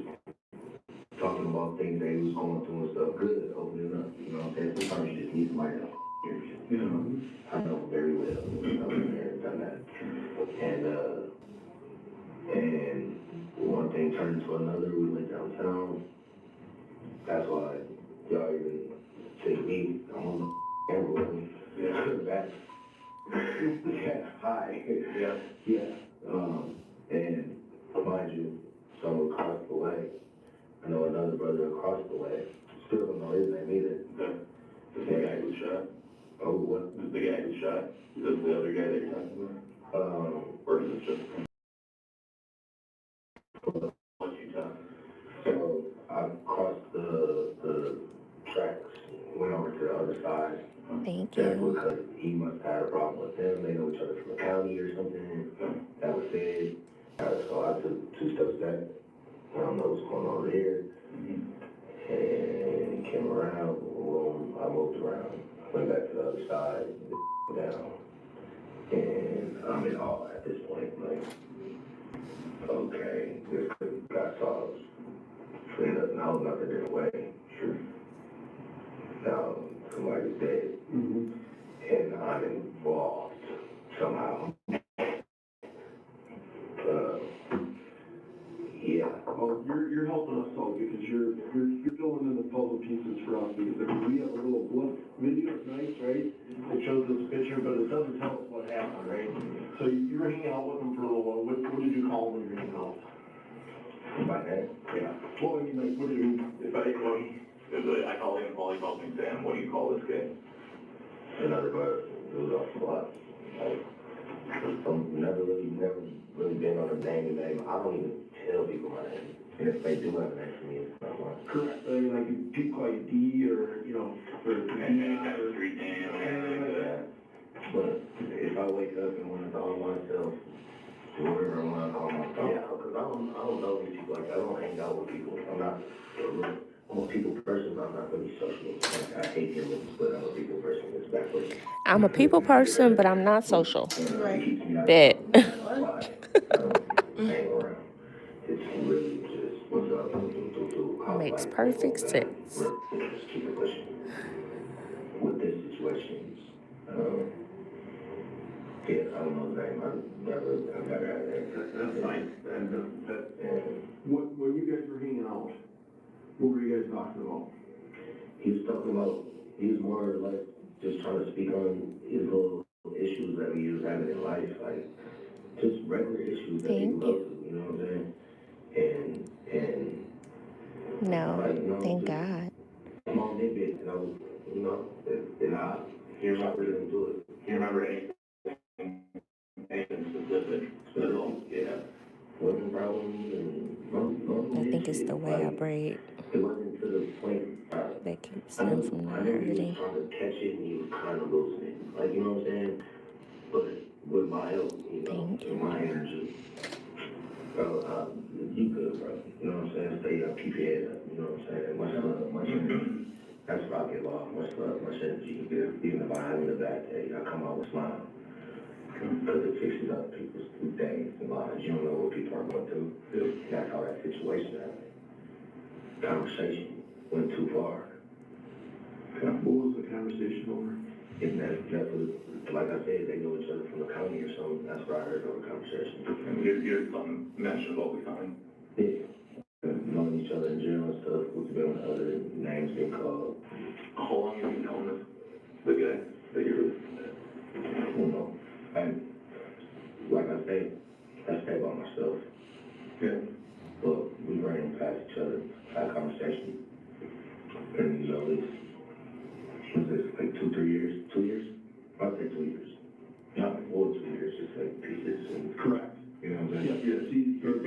talking about things that he was going through and stuff. Good, opening up, you know what I'm saying? Sometimes you just need somebody to hear you. I know very well. I've been there and done that. And one thing turned to another. We went downtown. That's why y'all even see me. I'm on the camera with me. Back. Yeah, hi. Yeah. And mind you, someone across the way. I know another brother across the way. Still don't know his name either. The guy who shot? Oh, what? The guy who shot? Is this the other guy that you're talking about? Or is it just what you talk? So I crossed the tracks, went over to the other side. Thank That's you. because he must have had a problem with them. They know each other from the county or something. That was said. So I took 2 steps back. I don't know what's going on over here. And came around. Boom, I moved around. Went back to the other side. Down. And I'm in awe at this point. Like, okay, this could got solved. It doesn't hold nothing different way. Sure. Now, somebody's dead. And I'm involved somehow. Yeah. Well, you're helping us out because you're filling in the puzzle pieces for us because we have a little blip video, it's nice, right? It shows this picture, but it doesn't tell us what happened, right? So you were hanging out with him for a little while. What did you call him when you were hanging out? My name? Yeah. Well, I mean, like, what did you? I call him volleyball thing, Sam. What do you call this guy? Another bird. It was off the lot. Like, I'm never really been on a name. I don't even tell people my name. And if they do have a name for me, it's not mine. Correct. I mean, like, people call you D or, you know, or street name, anything like that. But if I wake up and want to call myself whoever I want to call myself, yeah, because I don't know these people. Like, I don't hang out with people. I'm a people person, but I'm not really social. Like, I hate humans, but I'm a people person. It's backwards. I'm a people person, but I'm not social. Right. Bet. Why? Hang around. It's really just what's up. Makes perfect sense. Just keep it pushing. With this situation, yeah, I don't know his name. I've never had that. That's fine. And when you guys were hanging out, what were you guys talking about? He was more or less just trying to speak on his little issues that he was having in life, like just regular issues that people go through, you know what I'm saying? And No, like, you know, thank God. Small nitbits, you know, and I can't remember them do it. Can't remember anything specific. Yeah. Women problems and I think it's the way I braid it wasn't to the point that keeps him from not he was hurting. trying to catch it and he was kind of losing it. Like, you know what I'm saying? But with my help, you know, and my energy, bro, you good, bro. You know what I'm saying? Stay up, keep your head up. You know what I'm saying? Much love, much energy. That's where I get lost. Much love, much energy. Even if I have a bad day, I come out with a smile. Because it fixes up people's days and lives. You don't know what people are going through. And that's how that situation happened. Conversation went too far. What was the conversation over? And that was, like I said, they know each other from the county or something. That's where I heard over conversation. And you heard something mentioned about the county? Yeah. Knowing each other in jail and stuff, what's been other names being called. How long have you known the guy that you're with? I don't know. And like I say, I stay by myself. Yeah. But we ran past each other, had a conversation. And you know, was this like 2-3 years? 2 years? I'd say 2 years. Not more than 2 years, just like pieces and Correct. you know what I'm saying? Yeah, see, what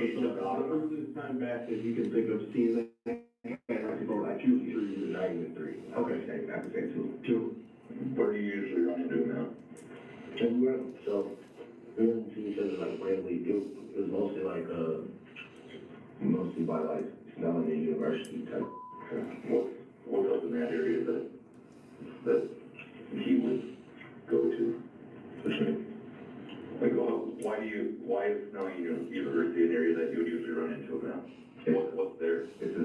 was the time back that you can think of seeing that? Like 2 years, not even 3. Okay. I could say 2. 2. Where do you usually run into now? So we run into each other like randomly. It was mostly like mostly by like smelling the university type. What's up in that area that he would go to? Like, why is Snelling University an area that you would usually run into now? What's there? It's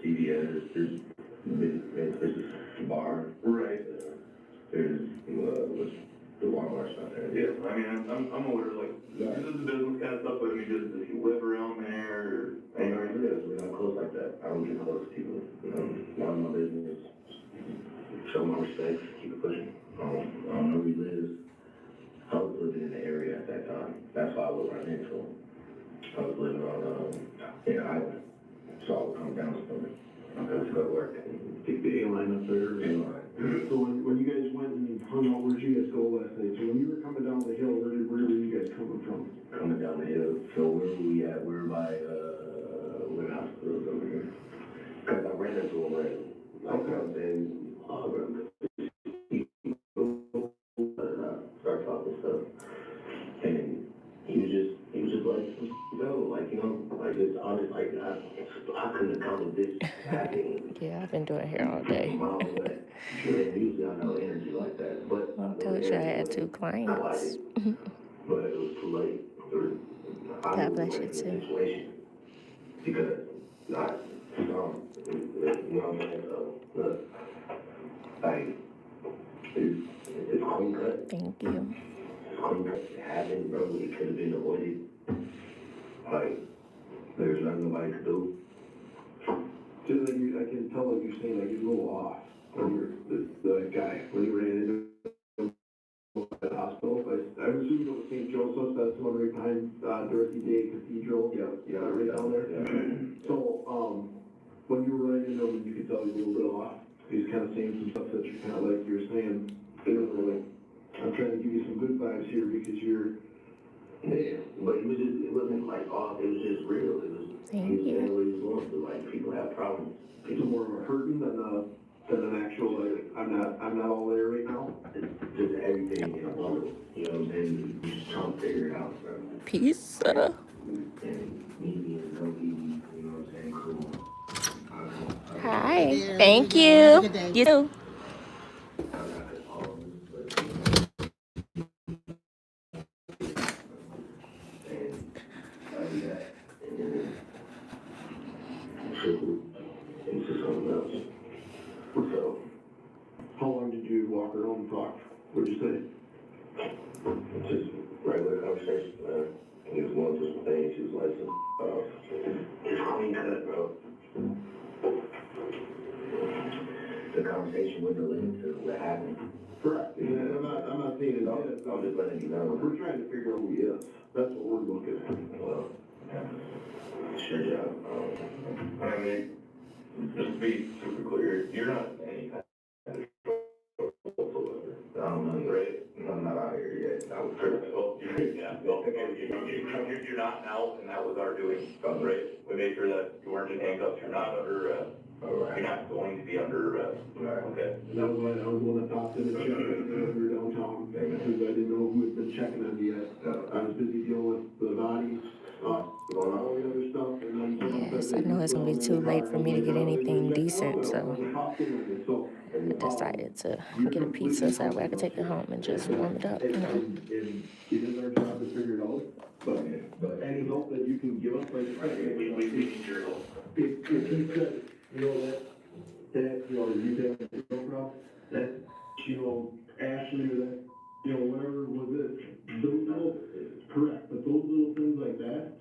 CVS, there's a bar. Right. There's, the Walmart's not there. Yeah, I mean, I'm aware, like, this is the business kind of stuff, but I mean, does he live around there? I know he lives, we're not close like that. I don't get close to people. Mind my business, show my respect, keep it pushing. I don't know where he lives. I was living in the area at that time. That's why I would run into him. I was living on, in Island. So I would come down to him. I would go to work and Take the A-line up there. A-line. So when you guys went and hung out, where'd you guys go last night? So when you were coming down the hill, where were you guys coming from? Coming down the hill, so where were we at? We were by, what hospital over here? Cause I ran into him, right? Like, I'm saying, start talking stuff. And he was just like, no, like, you know, like, it's honest, like, I couldn't account for this happening. Yeah, I've been doing hair all day. Miles away. Usually I know energy like that, but I told you I had 2 clients. but it was too late. God bless you too. Situation because not you know what I'm saying. So look, like it's clean cut. Thank you. It's clean cut. It happened, bro. It could have been avoided. Like there's nothing nobody could do. Just like I can tell, like you're saying, like you're a little off. When you're the guy when you ran into the hospital. I was assuming it was St. Joseph's. That's the one right behind Dorothy Day Cathedral. Yeah, right down there. Yeah. So when you were running into him, you could tell he was a little bit off. He's kind of saying some stuff that you're kind of like you're saying. I'm trying to give you some good vibes here because you're. Yeah, but it wasn't like off, it was just real. It was, he was saying what he was going through, like, people have problems. It's more of a hurting than an actual, like, I'm not all there right now. It's just everything in a bundle, you know what I'm saying? You just trying to figure it out, bro. Peace. And me being no easy, you know what I'm saying? Cool. Hi. Thank you. You too. So, How long did you walk around and talk? What'd you say? just regular conversation, man. He was going through some things, he was like it's clean cut, bro. The conversation wouldn't lead to what happened. Correct. Yeah, I'm not saying it. I'm just letting you know. We're trying to figure out who he is. That's what we're looking at. Well, sure job. I mean, just to be super clear, you're not any kind of whatsoever. I don't know, right? I'm not out here yet. I was tripping. Oh, you're not now, and that was our doing, right? We made sure that you weren't in handcuffs. You're not under, you're not going to be under arrest. Okay. That was why I was one that popped in and checked when we were downtown, because I didn't know who had been checking on me yet. I was busy dealing with the bodies, all the other stuff, and then Yes, I know it's gonna be too late for me to get anything decent, so I decided to get a pizza so that way I could take it home and just warm it up, you know. And you did our job to figure it out, but any help that you can give us, like, We need your help. if he said, you know, that, you know, you did that, you know, Ashley or that, you know, whatever was it, those little, correct, but those little things like that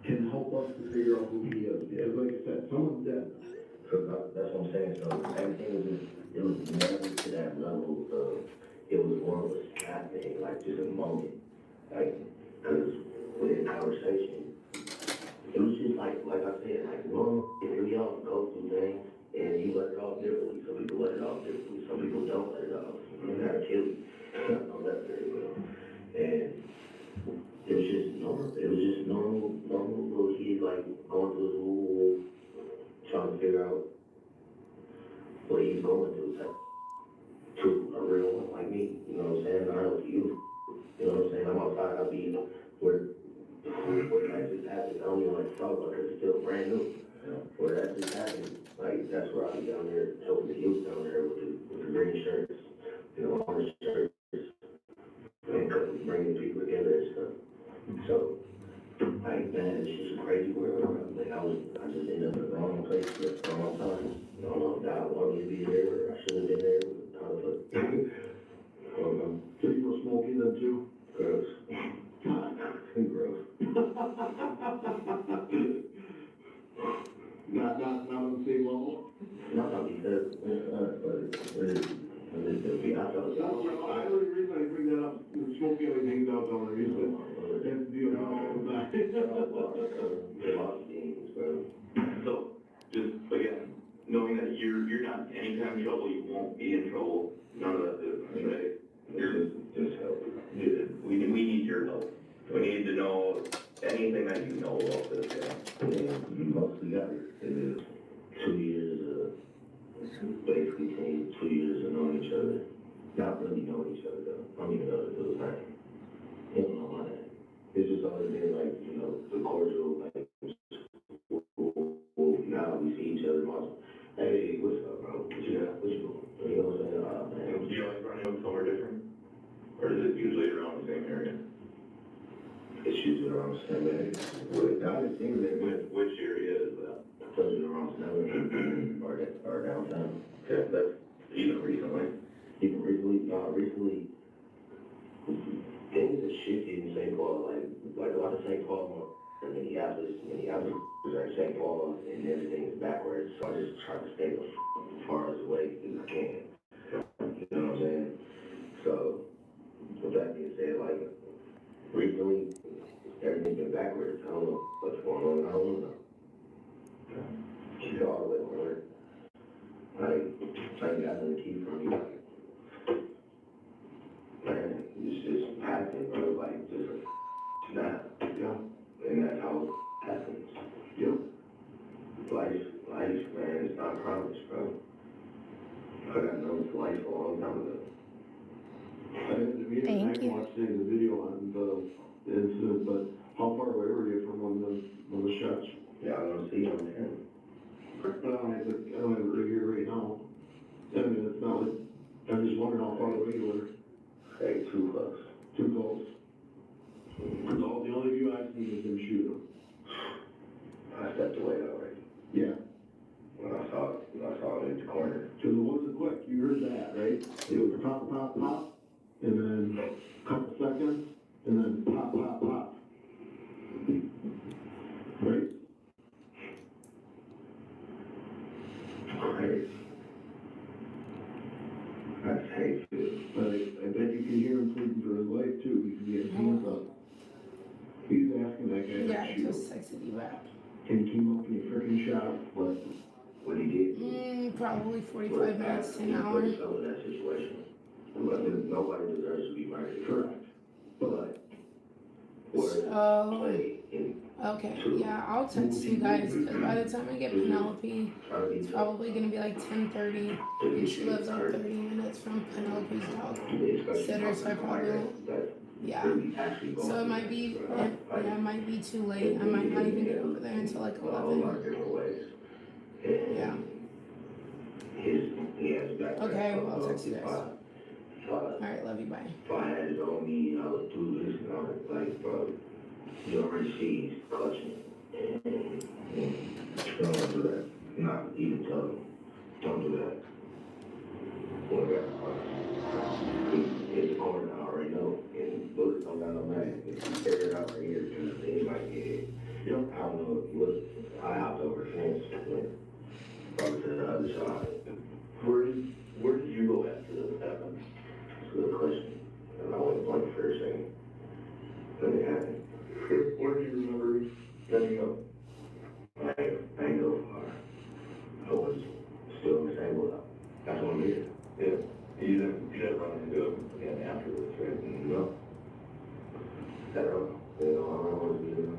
can help us to figure out who he is, because like I said, someone's dead. So that's what I'm saying. So everything was just, it was never to that level of, it was more of a snap thing, like just a moment. Like, because within conversation, it was just like I said, like normal, we all go through things, and you let it off differently. Some people let it off differently. Some people don't let it off. You gotta kill you. I know that very well. And it was just normal. It was just normal little kids like going through school, trying to figure out what he's going through. Like, to a real one like me, you know what I'm saying? I know you. You know what I'm saying? I'm outside. I'll be where that just happened. I don't even like to talk about it because it's still brand new. You know, where that just happened, like that's where I'll be down there helping the youth down there with the green shirts, you know, orange shirts, and bringing people together and stuff. So, like, man, it's just a crazy world. Like, I just ended up in the wrong place at the wrong time. I don't know if God wanted me to be there or I shouldn't have been there. I don't know. So you were smoking then too? Gross. Gross. Not on the same level? Not because I only reason I bring that up, smoking everything's out down there, you said, that's the deal all the time. So, just again, knowing that you're not not any kind of trouble, you won't be in trouble, none of that business, right? You're just help. We need your help. We need to know anything that you know about this guy. And most we got is 2 years basically came 2 years of knowing each other. Not really knowing each other though. I don't even know the dude's name. He don't know my name. It's just always been like, you know, the cordial, like, now we see each other most. Hey, what's up, bro? What you got? What you doing? You know what I'm saying? Man. Do you always run into somewhere different? Or is it usually around the same area? It's usually around 7 minutes. With God, it seems that Which area is that? usually around 7 minutes or downtown. Okay, that's even recently. Even recently, things have shifted in St. Paul. Like a lot of St. Paul and Minneapolis is like St. Paul, and everything is backwards. So I just try to stay as far as away as I can. You know what I'm saying? So, with that being said, like, recently, everything's been backwards. I don't know what's going on. I don't know. She's all the way on her. Like, I ain't got nothing to keep from you. Man, it's just happening, bro. Like, just like, snap. Yeah. And that's how it happens. Yep. Life, man, it's not promised, bro. I got known this life a long time ago. Thank you. I watched the video on the incident, but how far away were you from when the shots? Yeah, I don't see him, man. But I don't have it right here right now. I mean, it's not like, I'm just wondering how far away you were. Hey, too close. Too close. Because the only view I've seen is him shoot him. I stepped away already. Yeah. When I saw it in the corner. Because it wasn't quick, you heard that, right? It was pop, pop, pop, and then a couple seconds, and then pop, pop, pop. Right? Crazy. That's hateful. But I bet you can hear him pleading for his life too, because he has hands up. He's asking that guy Yeah, to I shoot. just texted you back. And he came up and he freaking shot what he did. Probably 45 minutes to an hour. He put himself in that situation. But nobody deserves to be murdered. Correct. But Okay, yeah, I'll text you guys, because by the time I get Penelope, it's probably gonna be like 10:30, and she lives like 30 minutes from Penelope's dog sitter, so I probably won't, yeah. So it might be, it might be too late. I might not even get over there until like 11. Yeah. Okay, well, I'll text you guys. Alright, love you, bye. If I had it on me, I would do this, and I would, like, bro, you already see he's clutching. Don't do that. Not even tell him. Don't do that. When I hit the corner, I already know. And bullets don't got no mag. If you figure it out right here, then you might get hit. I don't know if you look. I hopped over the fence and probably to the other side. Where did you go after this happened? Good question. And I went blank for a second. Then it happened. Where do you remember letting go? I ain't go far. I was still in the same boat. That's what I'm here. Yeah. You didn't run into him again afterwards, right? No. I don't know. I don't want to be there.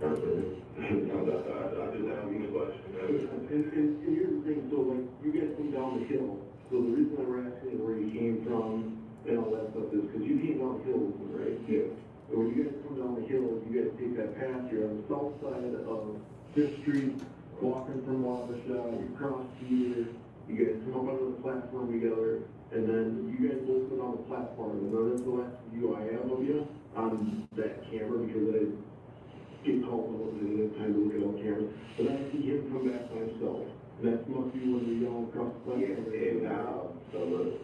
That's it. I just have a question. And here's the thing, so like, you guys come down the hill. So the reason I was asking where you came from and all that stuff is because you came down the hill with me, right? Yeah. And when you guys come down the hill, you guys take that path, you're on the south side of 5th Street, walking from Wabasha, you cross here, you guys come up onto the platform together, and then you guys both go on the platform, and then that's the last view I have of you on that camera, because I get called and wasn't in time to look at all cameras. But I see him come back by himself. That must be when you're yelling across the platform. Yeah, so look,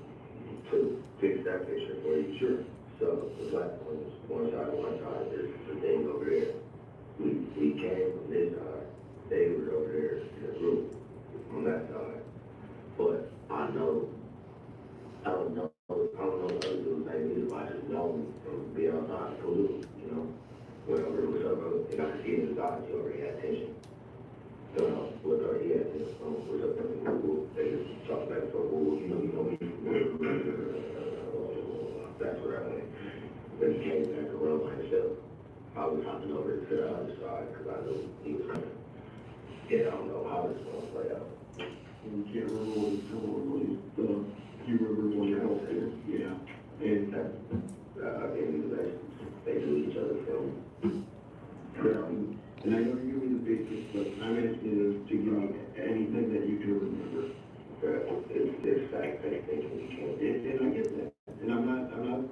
to fix that picture for you. Sure. So the platform is one side, there's the thing over there. We came from this side, they were over there in the group on that side. But I don't know the other dude's name either, I just know him from being outside, you know. Went over, what's up, bro? And I could see in his eyes, he already had tension. So, what's up, he had tension, what's up, bro? They just talk back and forth, well, you know me from where, that's where I went. When he came back around by himself, I was hopping over to the other side because I knew he was coming. Yeah, I don't know how this is going to play out. You can't remember what he's doing, what he's done. You remember when you're out there? Yeah. And they do each other film. And I know you give me the basics, but I'm asking you to give me anything that you can remember. It's fact-based thinking. And I get that. And I'm not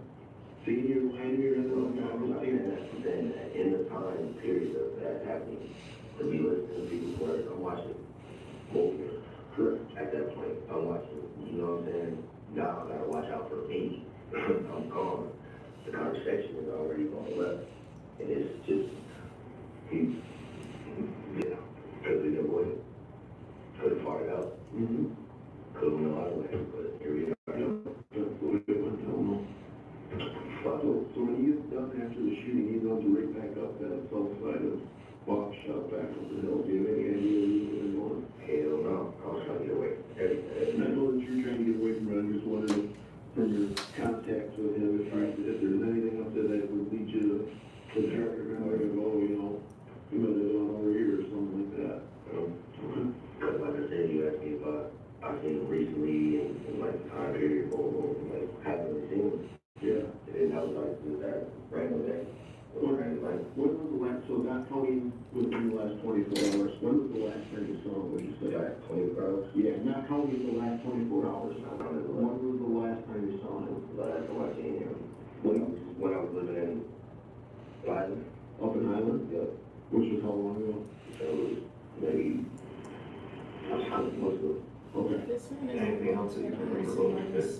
seeing you lying here, I'm just saying that. Then in the time period of that happening, to be listening to people's words, I'm watching movement. Correct. At that point, I'm watching, you know what I'm saying? Now I gotta watch out for me. I'm gone. The conversation is already going left. And it's just, because we didn't win. Could have fought it out. Could have went a lot of ways, but here we are. So when he is done after the shooting, he's on to right back up that south side of Box Shop back up the hill. Do you have any idea where he was going? Hell no. I was trying to get away. And I know that you're trying to get away from it. I'm just wondering from your contacts with him if there's anything up there that would lead you to track around and go, you know, you might have gone over here or something like that. Because like I said, you asked me about I've seen him recently and like the time period or like haven't seen him. Yeah. And I was like, is that random day? Like, when was the last, so not counting within the last 24 hours, when was the last time you saw him, would you say? Last 24 hours? Yeah, not counting the last 24 hours. When was the last time you saw him? The last time I seen him, when I was living in Highland. Up in Highland? Yeah. Which was how long ago? So it was maybe, I was kind of most of it. Okay. This man is anything else that I'm still interviewing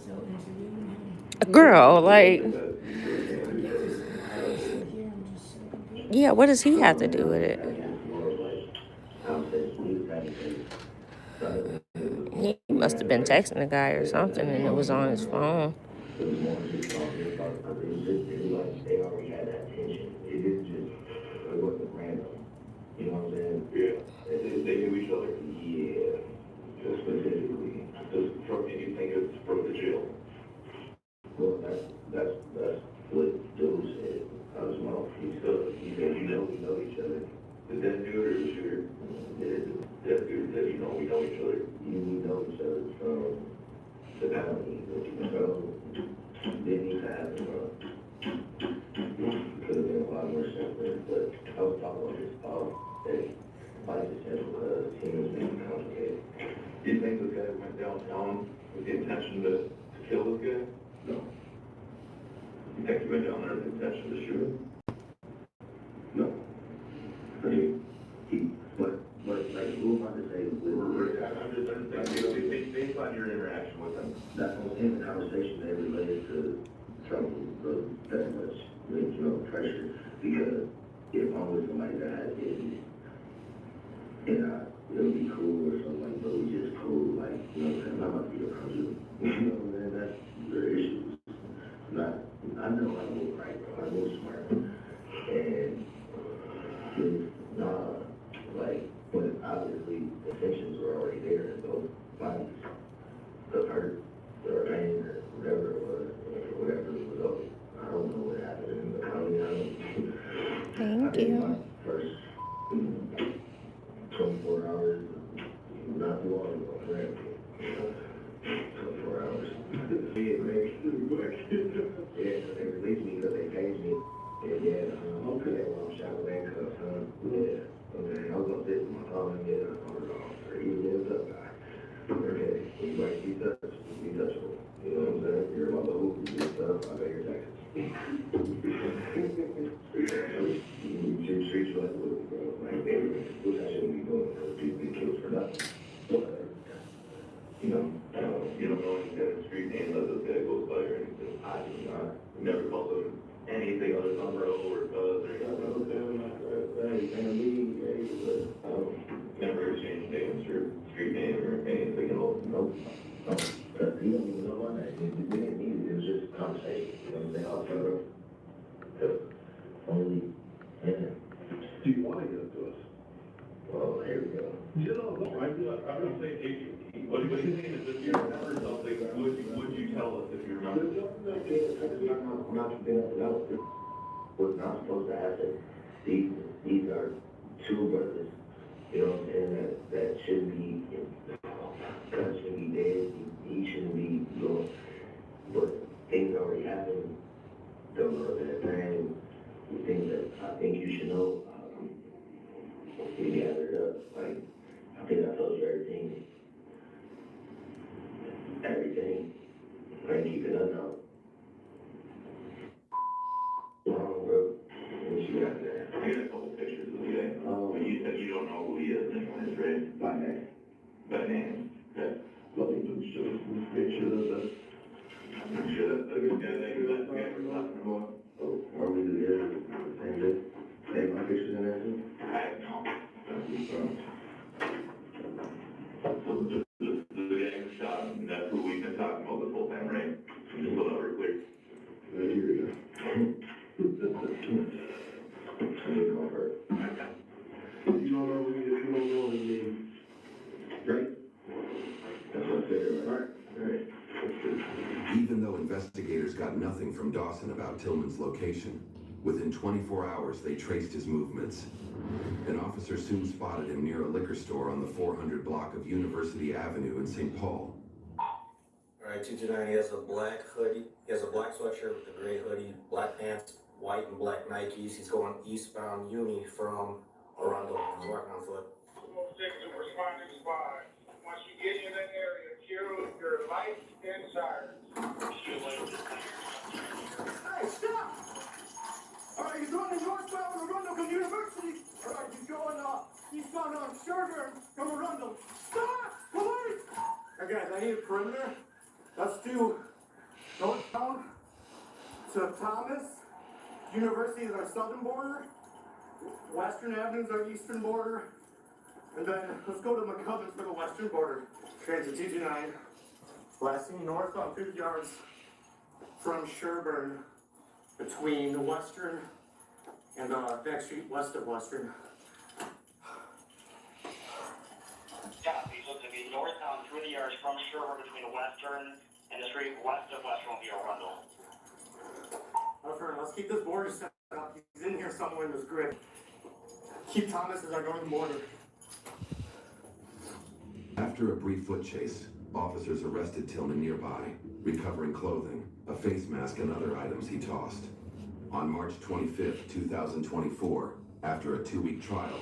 him. Girl, like, yeah, what does he have to do with it? He must have been texting the guy or something and it was on his phone. It was more just talking about like they already had that tension. It didn't just, it wasn't random. You know what I'm saying? Yeah. They knew each other. Yeah. Just specifically. Just from anything it's from the jail. Well, that's what Dude said. I was mouth. He said, we know each other. Did that dude or the shooter? That dude said, we know each other. We know each other from the county. So, didn't need to have him. Could have been a lot more simpler, but I was talking about his fault. That life is simple because humans make it complicated. Do you think this guy went downtown with the intention to kill this guy? No. You think he went down there with the intention to shoot him? No. I mean, but like, who am I to say? I'm just thinking, based on your interaction with him. That's what in the conversation that related to trouble, that much, pressure. Because if I'm with somebody that has issues, and it would be cool or something like, but we just cool, like, I'm not about to be around you. Man, that's your issues. I know I move right, bro. I move smart. And it's like, but obviously the tensions were already there in both bodies. The hurt, the pain, or whatever it was, whatever it was over. I don't know what happened in the county. Thank you. First 24 hours, not too long ago, correct? 24 hours. Yeah, maybe quick. Yeah, they released me because they paid me. Yeah, okay. Well, I'm shot with handcuffs, huh? Yeah. Okay, I was gonna sit with my phone and get $100. Or even what's up, guy? Okay, you might be touchable. You know what I'm saying? You're my little, you do stuff, I pay your taxes. You treat you like a little, bro. Like, which I shouldn't be doing because people get killed for nothing. You don't know any kind of street name unless this guy goes by or anything. I do not. Never called him anything other than bro or buzz or anything. Never exchanged names or street name or anything at all. Nope. Because he don't even know my name. We didn't need it. It was just a conversation. You know what I'm saying? I'll tell him. Only him. Do you want to get up to us? Well, here we go. I'm going to say AT&T. What do you what you mean is if you remember something, would you tell us if you remember? I'm not something else. Was not supposed to happen. These are two brothers, you know what I'm saying, that shouldn't be, God shouldn't be dead, he shouldn't be, you know, but things already happened, don't know that time, the things that I think you should know, we gathered up, like, I think I told you everything, I ain't keeping nothing out. Wrong, bro. What you got there? I got a couple pictures of you. But you said you don't know who he is anyways, right? By name. By name. Okay. Let me just show you some pictures of the. Sure, that's a good guy that you left guy for nothing about. Oh, are we together? Same day? Hey, my pictures in there too? I know. So the gang was shot, and that's who we've been talking about this whole time, right? Just so that we're clear. Right here. You don't know who he is, you don't know his name. Right? That's what I figured, right? Right. Even though investigators got nothing from Dawson about Tillman's location, within 24 hours they traced his movements. An officer soon spotted him near a liquor store on the 400 block of University Avenue in St. Paul. Alright, 229, he has a black hoodie, he has a black sweatshirt with a gray hoodie, black pants, white and black Nikes. He's going eastbound Uni from Arundel. He's walking on foot. 206 to responding squad. Once you get in that area, kill your lights and sirens. Hey, stop! Alright, he's running northbound Arundel from University. Alright, he's going eastbound on Sherburne from Arundel. Stop! Police! Hey guys, I need a perimeter. That's due northbound to Thomas. University is our southern border. Western Avenue is our eastern border. And then let's go to McCubbins for the western border. Transit 229. Last seen northbound 50 yards from Sherburne between the Western and Back Street west of Western. Copy, so it's going to be northbound 30 yards from Sherburne between the Western and the street west of Western will be Arundel. Let's keep this border set up. He's in here somewhere in this grid. Keep Thomas as I go to the border. After a brief foot chase, officers arrested Tillman nearby, recovering clothing, a face mask, and other items he tossed. On March 25, 2024, after a 2-week trial,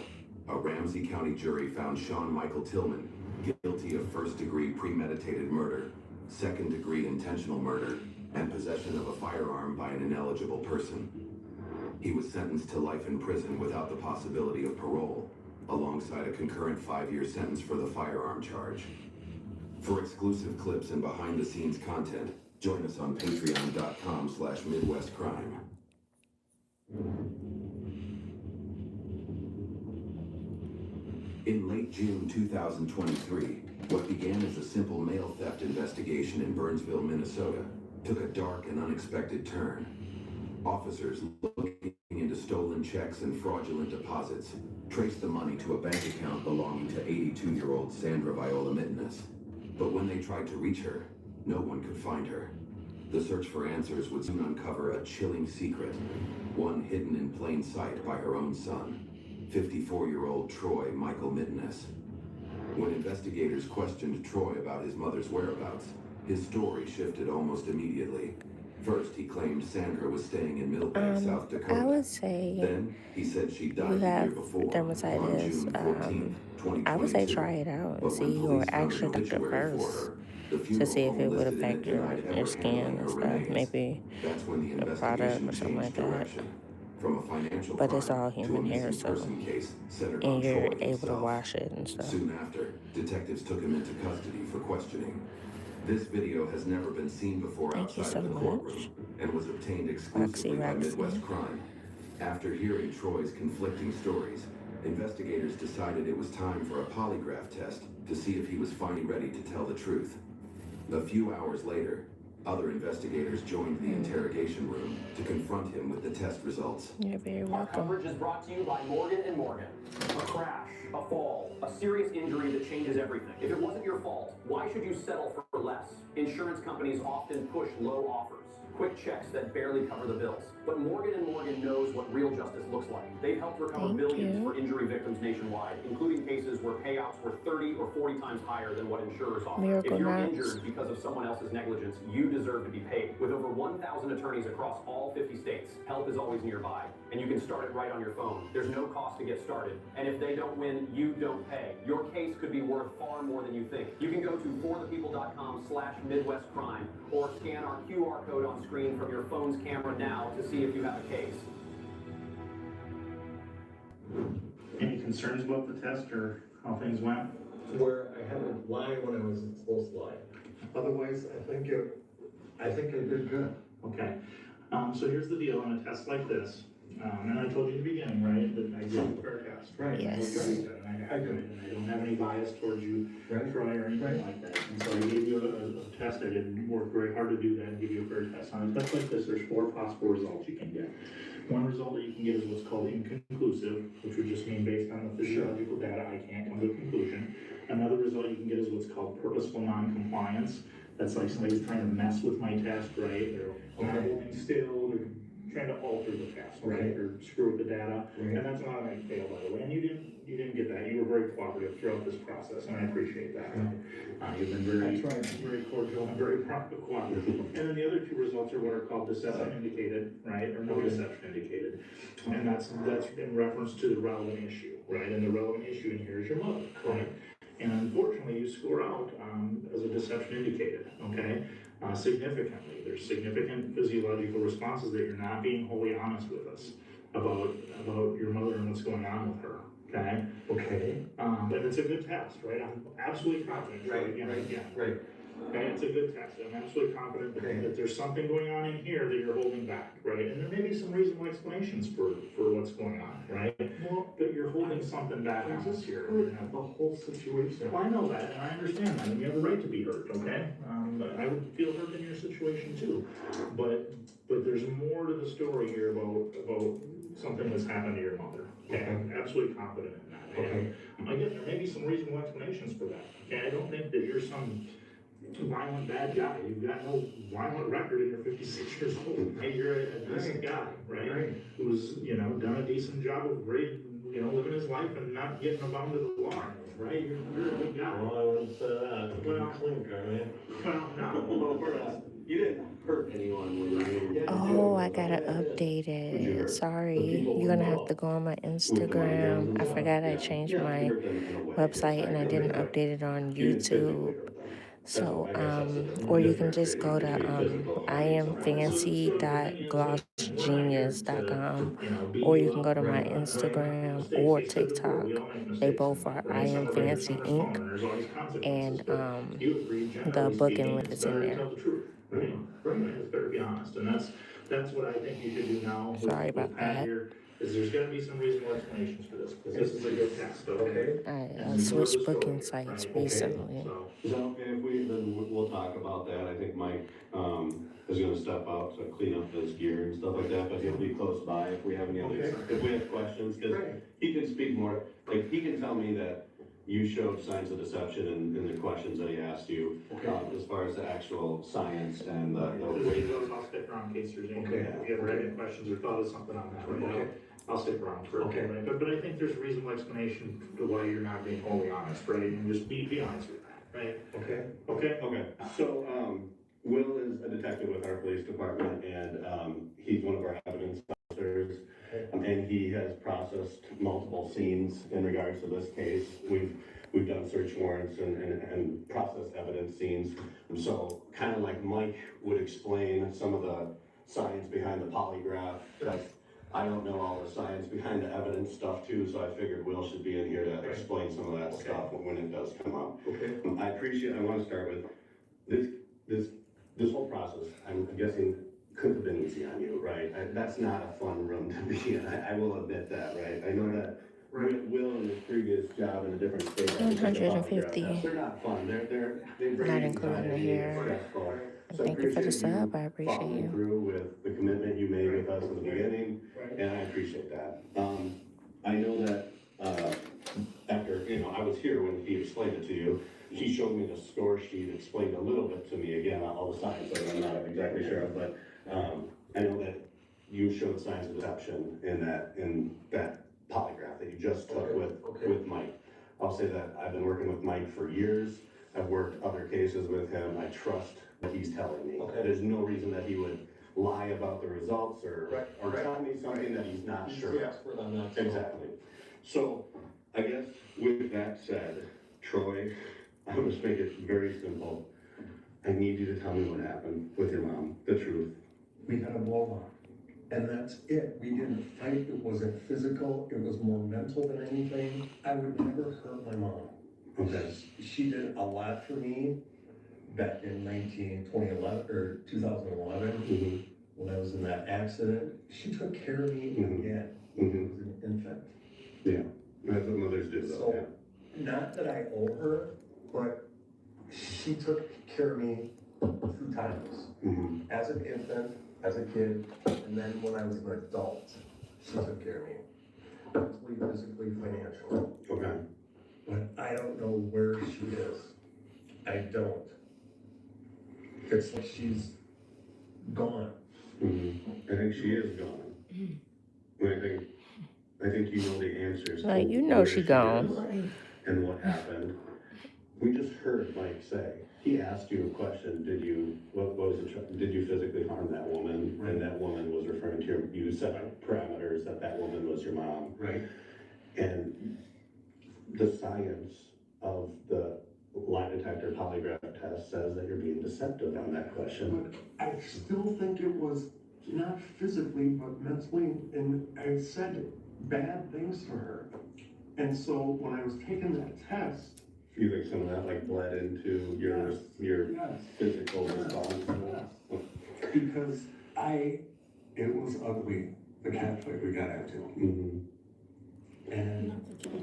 a Ramsey County jury found Sean Michael Tillman guilty of first-degree premeditated murder, second-degree intentional murder, and possession of a firearm by an ineligible person. He was sentenced to life in prison without the possibility of parole, alongside a concurrent 5-year sentence for the firearm charge. For exclusive clips and behind-the-scenes content, join us on patreon.com/MidwestCrime. In late June 2023, what began as a simple mail theft investigation in Burnsville, Minnesota, took a dark and unexpected turn. Officers looking into stolen checks and fraudulent deposits traced the money to a bank account belonging to 82-year-old Sandra Viola Mitteness. But when they tried to reach her, no one could find her. The search for answers would soon uncover a chilling secret, one hidden in plain sight by her own son, 54-year-old Troy Michael Mitteness. When investigators questioned Troy about his mother's whereabouts, his story shifted almost immediately. First, he claimed Sandra was staying in Millbank, South Dakota. I would say Then, he said she died you the year have before, on dermatitis. June 14th, 2022. I would say try it out and But see when your police found actual an doctor obituary for first her, the to funeral see if home it would listed in affect it your denied ever skin handling and her stuff. remains. Maybe That's when the a product investigation or something like changed that. direction. From a financial But it's crime all to a human hair, missing so person case centered and on you're Troy able to himself. wash it and stuff. Soon after, detectives took him into custody for questioning. This video has never been seen before Thank you outside so of the much. courtroom and was obtained exclusively by Roxy. Midwest Crime. After hearing Troy's conflicting stories, investigators decided it was time for a polygraph test to see if he was finally ready to tell the truth. A few hours later, Other investigators joined the interrogation room to confront him with the test results. You're very Our welcome. coverage is brought to you by Morgan & Morgan. A crash, a fall, a serious injury that changes everything. If it wasn't your fault, why should you settle for less? Insurance companies often push low offers, quick checks that barely cover the bills. But Morgan & Morgan knows what real justice looks like. They've helped recover billions for injury victims nationwide, including cases where payouts were 30 or 40 times higher than what insurers offer. Miracle If you're Knots. injured because of someone else's negligence, you deserve to be paid. With over 1,000 attorneys across all 50 states, help is always nearby, and you can start it right on your phone. There's no cost to get started, and if they don't win, you don't pay. Your case could be worth far more than you think. You can go to forthepeople.com/MidwestCrime or scan our QR code on screen from your phone's camera now to see if you have a case. Any concerns about the test or how things went? Where I had to lie when I wasn't supposed to lie. Otherwise, I think I did good. Okay. So here's the deal on a test like this. And I told you in the beginning, right, that I did a fair test, right? Yes. And I don't have any bias towards you, Troy, or anything like that. And so I gave you a test. I didn't work very hard to do that and give you a fair test. On a test like this, there's 4 possible results you can get. One result that you can get is what's called inconclusive, which would just mean based on the physiological data, I can't come to a conclusion. Another result you can get is what's called purposeful non-compliance. That's like somebody's trying to mess with my test, right? They're not holding still, they're trying to alter the test, right? Or screw with the data. And that's an automatic fail, by the way. And you didn't get that. You were very cooperative throughout this process, and I appreciate that. You've been very cordial and very cooperative. And then the other 2 results are what are called deception indicated, right? Or no deception indicated. And that's in reference to the relevant issue, right? And the relevant issue in here is your mother, right? And unfortunately, you score out as a deception indicated, okay? Significantly. There's significant physiological responses that you're not being wholly honest with us about your mother and what's going on with her, okay? Okay. But it's a good test, right? I'm absolutely confident. Right. Okay, it's a good test. I'm absolutely confident that there's something going on in here that you're holding back, right? And there may be some reasonable explanations for what's going on, right? Well, but you're holding something back on us here. The whole situation. Well, I know that, and I understand that, and you have a right to be hurt, okay? I would feel hurt in your situation too. But there's more to the story here about something that's happened to your mother. Okay, I'm absolutely confident in that. Okay. Again, there may be some reasonable explanations for that. Okay, I don't think that you're some violent bad guy. You've got no violent record and you're 56 years old. Hey, you're a decent guy, right? Who's, done a decent job of living his life and not getting bound to the law, right? You're a good guy. Well, I wouldn't say that. Well, clean car, man. Well, no. You didn't hurt anyone when you Oh, I gotta update it. Sorry. You're gonna have to go on my Instagram. I forgot I changed my website and I didn't update it on YouTube. So, or you can just go to iamfancy.glossgenius.com, or you can go to my Instagram or TikTok. They both are I Am Fancy Inc. And the booking link is in there. Right, it's better be honest, and that's what I think you should do now. Sorry about that. Here, is there's got to be some reasonable explanations for this, because this is a good test, okay? I switched booking sites recently. Is that okay if we'll talk about that? I think Mike is gonna step out to clean up his gear and stuff like that, but he'll be close by if we have any other, if we have questions, because he can speak more, like, he can tell me that you showed signs of deception in the questions that he asked you, as far as the actual science and the way. I'll stick around in case there's any, if you ever had any questions or thought of something on that, right? I'll stick around for it, right? But I think there's a reasonable explanation to why you're not being wholly honest, right? And just be honest with that, right? Okay. So, Will is a detective with our police department, and he's one of our evidence officers. And he has processed multiple scenes in regards to this case. We've done search warrants and processed evidence scenes. So kind of like Mike would explain some of the science behind the polygraph. I don't know all the science behind the evidence stuff too, so I figured Will should be in here to explain some of that stuff when it does come up. I want to start with this whole process. I'm guessing couldn't have been easy on you, right? That's not a fun room to be in. I will admit that, right? I know that Will in his previous job in a different state. 150. They're not fun. They're Not including the hair. stressful. So I Thank you for the appreciate sub. you I appreciate following you. through with the commitment you made with us in the beginning, and I appreciate that. I know that, after, I was here when he explained it to you. He showed me the score sheet, explained a little bit to me, again, all the signs that I'm not exactly sure of, but, I know that you showed signs of deception in that polygraph that you just took with Mike. I'll say that I've been working with Mike for years. I've worked other cases with him. I trust what he's telling me. There's no reason that he would lie about the results or tell me something that he's not sure. He's the expert on that. Exactly. So, I guess with that said, Troy, I'll just make it very simple. I need you to tell me what happened with your mom, the truth. We had a blow up, and that's it. We didn't fight. It wasn't physical. It was more mental than anything. I would never hurt my mom. Okay. She did a lot for me back in 2011 or 2011 when I was in that accident. She took care of me again. I was an infant. Yeah, that's what mothers do, though. So, not that I owe her, but she took care of me 2 times. As an infant, as a kid, and then when I was an adult, she took care of me. Mentally, physically, financially. Okay. But I don't know where she is. I don't. It's like she's gone. I think she is gone. I think you know the answers. Like, to you know where she is gone. And what happened. We just heard Mike say, he asked you a question, did you physically harm that woman? And that woman was referring to you set up parameters that woman was your mom. Right. And the science of the lie detector polygraph test says that you're being deceptive on that question. But I still think it was not physically, but mentally, and I said bad things to her. And so when I was taking that test, You think some of that bled into your physical response? Because it was ugly, the cat fight we got into. And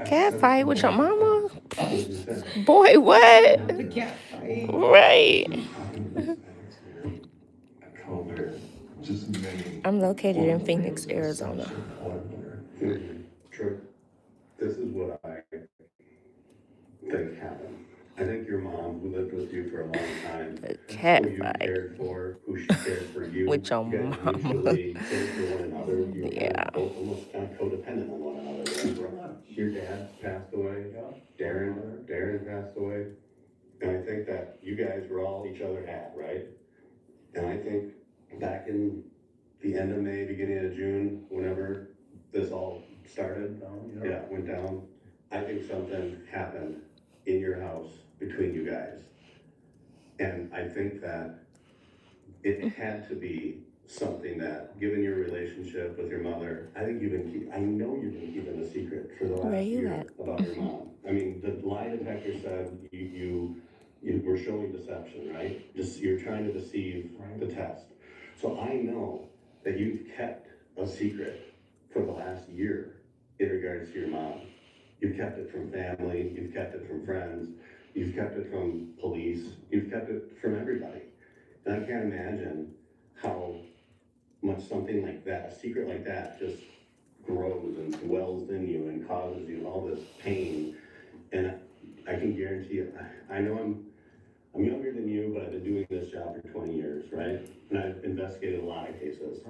Cat fight with your mama? Boy, what? The cat fight. Right. Just many. I'm located in Phoenix, Arizona. True. This is what I think happened. I think your mom, who lived with you for a long time, Cat who you fight. cared for, who she cared for you, With your you guys mama. mutually cared for one another. You were Yeah. almost kind of codependent on one another. Right? Your dad passed away. Darren passed away. And I think that you guys were all each other at, right? And I think back in the end of May, beginning of June, whenever this all started, went down, I think something happened in your house between you guys. And I think that it had to be something that, given your relationship with your mother, I know you've been keeping a secret for the last year about your mom. I mean, the lie detector said you were showing deception, right? You're trying to deceive the test. So I know that you've kept a secret for the last year in regards to your mom. You've kept it from family, you've kept it from friends, you've kept it from police, you've kept it from everybody. And I can't imagine how much something like that, a secret like that, just grows and dwells in you and causes you all this pain. And I can guarantee you, I know I'm younger than you, but I've been doing this job for 20 years, right? And I've investigated a lot of cases.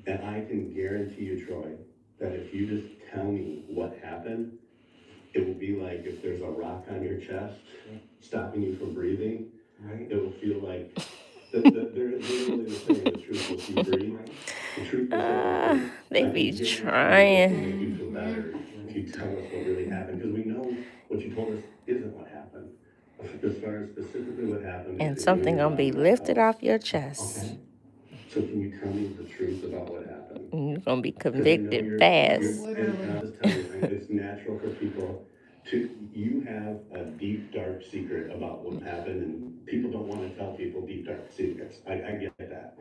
And I can guarantee you, Troy, that if you just tell me what happened, it will be like if there's a rock on your chest stopping you from breathing. Right. It will feel like they're literally saying the truth will see free. The truth will set you free. They be trying. It'll make you feel better if you tell us what really happened, because we know what you told us isn't what happened. As far as specifically what happened. And something gonna be lifted off your chest. Okay. So can you tell me the truth about what happened? And you're gonna be convicted fast. And I'll just tell you, it's natural for people you have a deep, dark secret about what happened, and people don't want to tell people deep, dark secrets. I get that.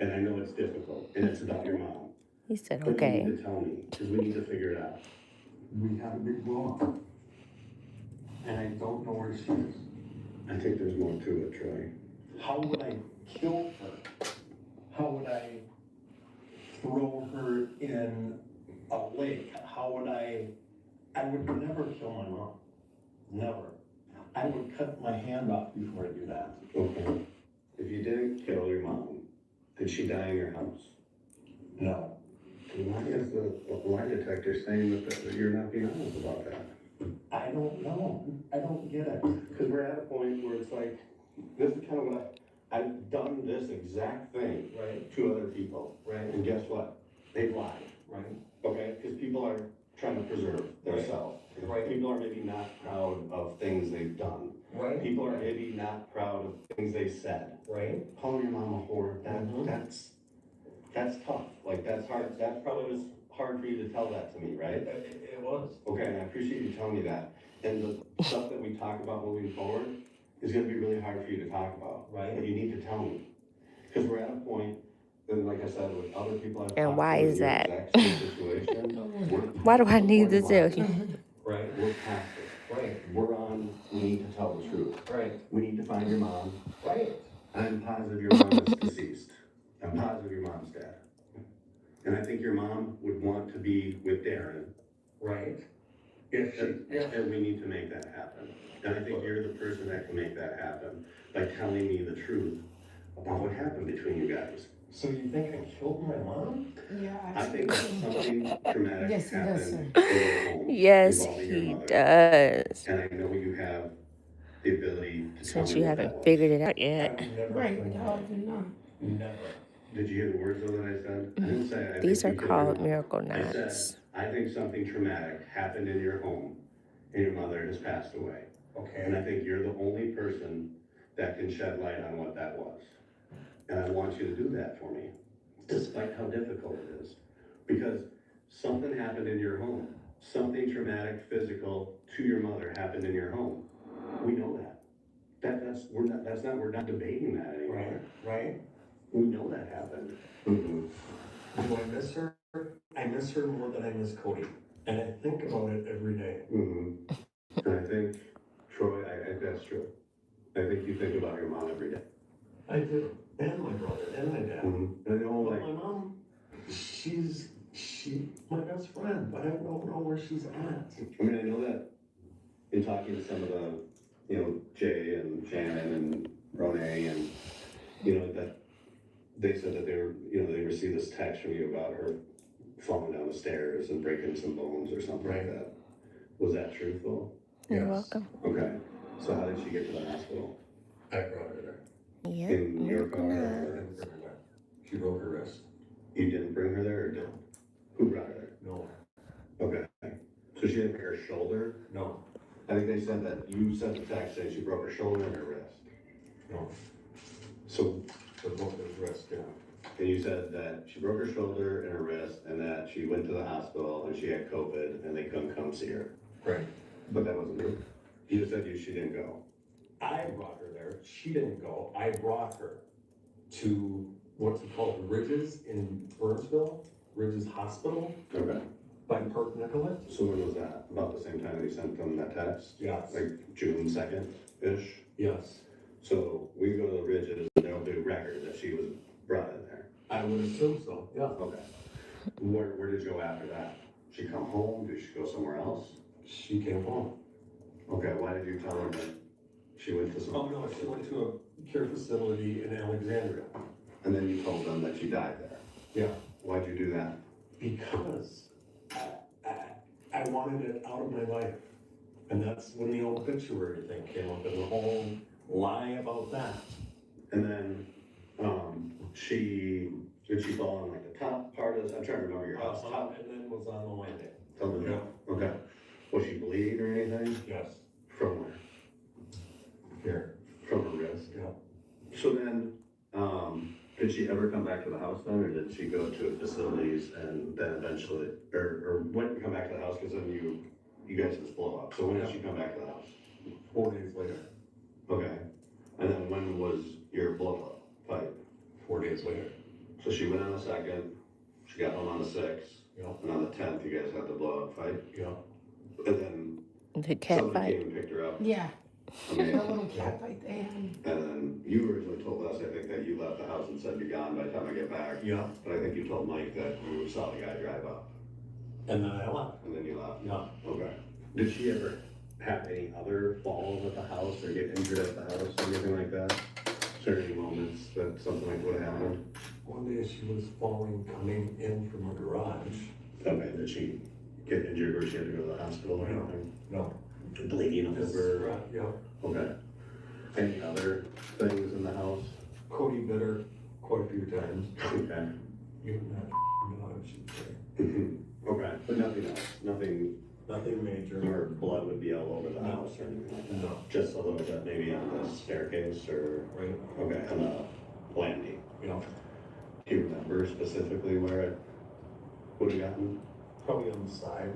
And I know it's difficult, and it's about your mom. He said, But okay. you need to tell me, because we need to figure it out. We had a big blow up. And I don't know where she is. I think there's more to it, Troy. How would I kill her? How would I throw her in a lake? How would I would never kill my mom. Never. I would cut my hand off before I do that. Okay. If you didn't kill your mom, did she die in your house? No. Why is the lie detector saying that you're not being honest about that? I don't know. I don't get it. Because we're at a point where it's like, this is kind of what I've done this exact thing to other people. Right. And guess what? They've lied. Right. Okay? Because people are trying to preserve themselves. Right. People are maybe not proud of things they've done. Right. People are maybe not proud of things they said. Right. Calling your mom a whore, that's tough. Like, that's hard. That probably was hard for you to tell that to me, right? It was. Okay, and I appreciate you telling me that. And the stuff that we talk about moving forward is gonna be really hard for you to talk about. Right. But you need to tell me. Because we're at a point, and like I said, with other people I've And talked why to in is your that? exact same situation, we're Why do I past the need to point tell of you? lying. Right, we're past it. Right. We're on, we need to tell the truth. Right. We need to find your mom. Right. I'm positive your mom is deceased. I'm positive your mom's dead. And I think your mom would want to be with Darren. Right. If she, And we need to make that happen. And I think you're the person that can make that happen by telling me the truth about what happened between you guys. So you think I killed my mom? Yeah, I think that something traumatic Yes, he does, happened sir. in your home Yes, involving your he mother. does. And I know you have the ability to tell Since me you what that haven't was. figured it out yet. Right, no, no. Never. Did you hear the words though that I said? I didn't say I These are think you killed your called mom. miracle I said, knots. I think something traumatic happened in your home and your mother has passed away. Okay. And I think you're the only person that can shed light on what that was. And I want you to do that for me, despite how difficult it is. Because something happened in your home. Something traumatic, physical to your mother happened in your home. We know that. We're not debating that anymore. Right. We know that happened. Do I miss her? I miss her more than I miss Cody. And I think about it every day. And I think, Troy, I think that's true. I think you think about your mom every day. I do. And my brother, and my dad. And I know, But like, my mom, she's my best friend, but I don't know where she's at. I mean, I know that in talking to some of the, Jay and Shannon and Renee and, that they said that they received this text from you about her falling down the stairs and breaking some bones or something like that. Was that truthful? You're welcome. Okay. So how did she get to the hospital? I brought her there. Yep, In your miracle car? I knots. didn't bring her there. She broke her wrist. You didn't bring her there or did? Who brought her there? No. Okay. So she didn't break her shoulder? No. I think they said that you sent the text saying she broke her shoulder and her wrist. No. So, She broke her wrist, yeah. and you said that she broke her shoulder and her wrist and that she went to the hospital and she had COVID and they couldn't come see her. Right. But that wasn't true. You just said she didn't go. I brought her there. She didn't go. I brought her to what's it called, Ridges in Burnsville, Ridges Hospital Okay. by Park Nicollet. So when was that? About the same time that you sent them that text? Yes. Like June 2nd-ish? Yes. So we go to the Ridges and they'll do record that she was brought in there. I would assume so, yeah. Okay. Where did you go after that? She come home? Did she go somewhere else? She came home. Okay, why did you tell her that she went to some? Oh, no, she went to a care facility in Alexandria. And then you told them that she died there? Yeah. Why'd you do that? Because I wanted it out of my life. And that's when the obituary thing came up and the whole lie about that. And then, did she fall on like the top part of this? I'm trying to remember your house top. And then was on the landing. Tell them, okay. Was she bleeding or anything? Yes. From where? Here. From her wrist? Yeah. So then, did she ever come back to the house then, or did she go to facilities and then eventually, or when did you come back to the house? Because then you guys just blow up. So when did she come back to the house? 4 days later. Okay. And then when was your blow up fight? 4 days later. So she went on the 2nd, she got home on the 6th, Yeah. and on the 10th you guys had the blow up fight? Yeah. And then The cat somebody fight. came and picked her up? Yeah. Okay. That little cat fight they had. And then you originally told us, I think, that you left the house and said you're gone by the time I get back. Yeah, But I think you told Mike that you saw the guy drive up, and then I left. and then you left. Yeah. Okay. Did she ever have any other falls at the house or get injured at the house or anything like that? Is there any moments that something like would have happened? One day she was falling coming in from a garage. Okay, did she get injured or she had to go to the hospital or No. anything? No. Bleeding Just, over? yeah. Okay. Any other things in the house? Cody bit her quite a few times. Okay. Even that dog, she'd say. Okay, but nothing else, nothing Nothing major. where blood would be all over the No. house or anything like that? No. Just a little bit maybe on the staircase or, Right? okay, on the landing? Yeah. Do you remember specifically where it would have gotten? Probably on the side.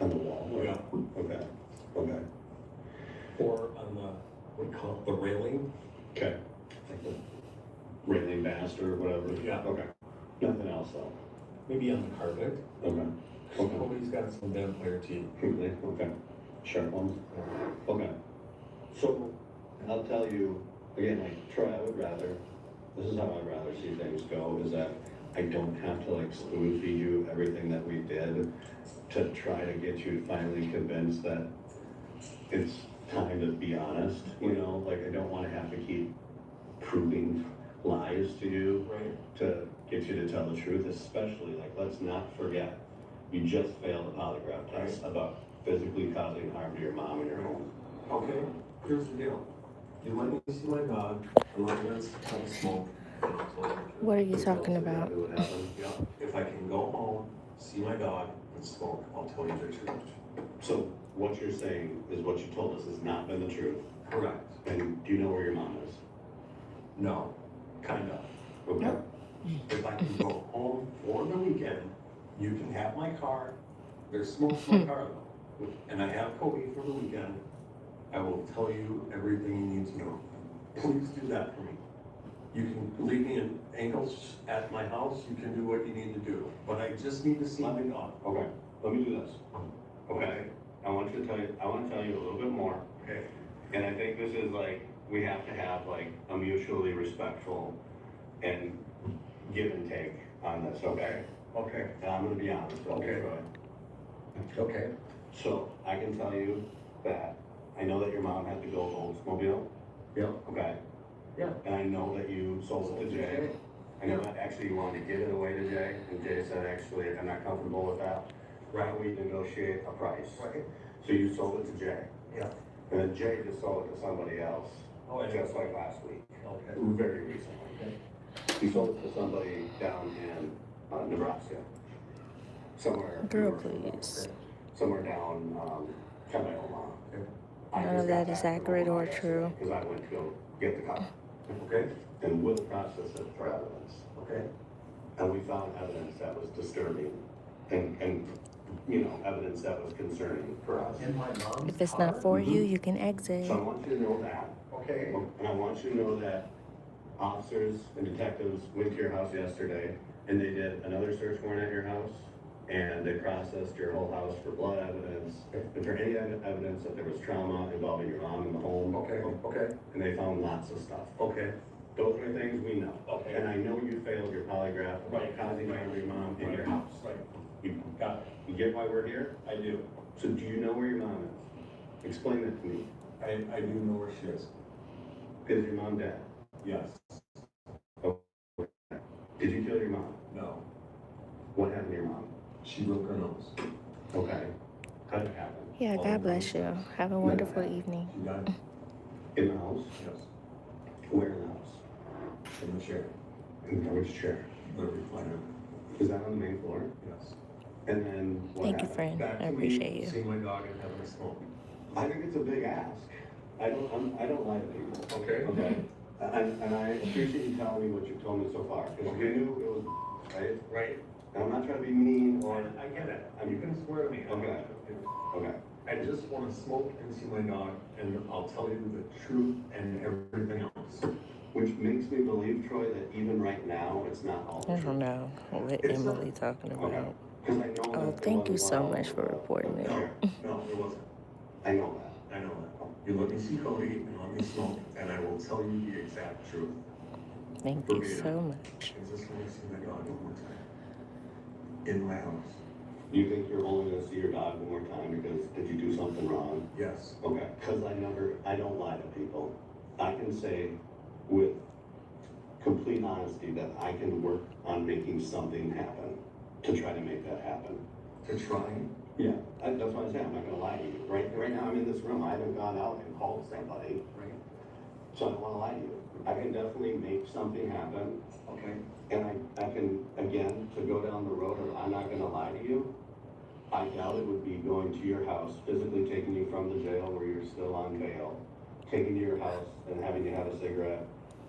On the wall? or- Yeah. Okay, okay, Or on the, what do you call it, the railing. okay. Like the railing bast or whatever? Yeah. Okay. Nothing else though? Maybe on the carpet. Okay. Okay. Cody's got some vampire teeth. Okay. Sharp ones? Okay. So, I'll tell you, again, like Troy, I would rather, this is how I'd rather see things go, is that I don't have to like spoon feed you everything that we did to try to get you finally convinced that it's time to be honest, you know, like I don't want to have to keep proving lies to you Right. to get you to tell the truth, especially like, let's not forget, you just failed a polygraph test about physically causing harm to your mom in your home. Okay, here's the deal. You let me see my dog, I'm not gonna have a smoke. What are you talking about? What happened? Yeah, if I can go home, see my dog, and smoke, I'll tell you the truth. So what you're saying is what you told us has not been the truth. Correct. And do you know where your mom is? No, kind of. Okay. If I can go home for the weekend, you can have my car, there's smoke in my car though, and I have Cody for the weekend, I will tell you everything you need to know. Please do that for me. You can leave me in ankles at my house, you can do what you need to do, but I just need to see my dog. Okay, let me do this. Okay, I want to tell you a little bit more. Okay. And I think this is like, we have to have like a mutually respectful and give and take on this, okay? Okay. And I'm gonna be honest with you, Okay. Troy. Okay. So I can tell you that I know that your mom had to go Oldsmobile, Yeah. okay? Yeah. And I know that you sold it to Jay. I know that actually you wanted to give it away to Jay, and Jay said, actually, I'm not comfortable with that. Why don't we negotiate a price? Right. So you sold it to Jay, Yeah. and then Jay just sold it to somebody else, Oh, yeah. just like last week, Okay. very recently. He sold it to somebody down in Nebraska, somewhere. Girl, please. Somewhere down, kind of Omaha. None of that is accurate or true. Because I went to go get the car. Okay. And we'll process it for evidence. Okay. And we found evidence that was disturbing and you know, evidence that was concerning for us. In my mom's If it's not for you, you can So exit. I want you to know that. Okay. And I want you to know that officers and detectives went to your house yesterday and they did another search warrant at your house and they processed your whole house for blood evidence and for any evidence that there was trauma involving your mom in the home. Okay. Okay. And they found lots of stuff. Okay. Those are things we know. Okay. And I know you failed your polygraph about Right. causing harm to your mom in your house. Right. You, Got it. you get why we're here? I do. So do you know where your mom is? Explain that to me. I do know where she is. Is your mom dead? Yes. Did you kill your mom? No. What happened to your mom? She broke her nose. Okay. How did it happen? Yeah, God bless you. Have a wonderful evening. She died. In the house? Yes. Where in the house? In the chair. In which chair? The recliner. Is that on the main floor? Yes. And then what Thank you, happened? friend. Back I to appreciate me, you. seeing my dog and having a smoke. I think it's a big ask. I don't lie to people. Okay. Okay. And I appreciate you telling me what you've told me so far, because we knew it was, right? Right. And I'm not trying to be mean or, I get it. You can swear to me. Okay. okay. I just want to smoke and see my dog, and I'll tell you the truth and everything else. Which makes me believe, Troy, that even right now, it's not all the I truth. don't know what It's Emily talking Okay. about. Because I know Oh, that thank you it so wasn't much for reporting it. No, it wasn't. I know that. I know that. You let me see Cody and let me smoke, and I will tell you the exact truth. Thank you so much. I just want to see my dog one more time. In my house. You think you're only gonna see your dog one more time because did you do something wrong? Yes. Okay, because I don't lie to people. I can say with complete honesty that I can work on making something happen to try to make that happen. To try? Yeah, that's what I say. I'm not gonna lie to you. Right now I'm in this room. I haven't gone out and called somebody. Right. So I don't wanna lie to you. I can definitely make something happen. Okay. And I can, again, to go down the road of I'm not gonna lie to you, I doubt it would be going to your house, physically taking you from the jail where you're still on bail, taking you to your house and having you have a cigarette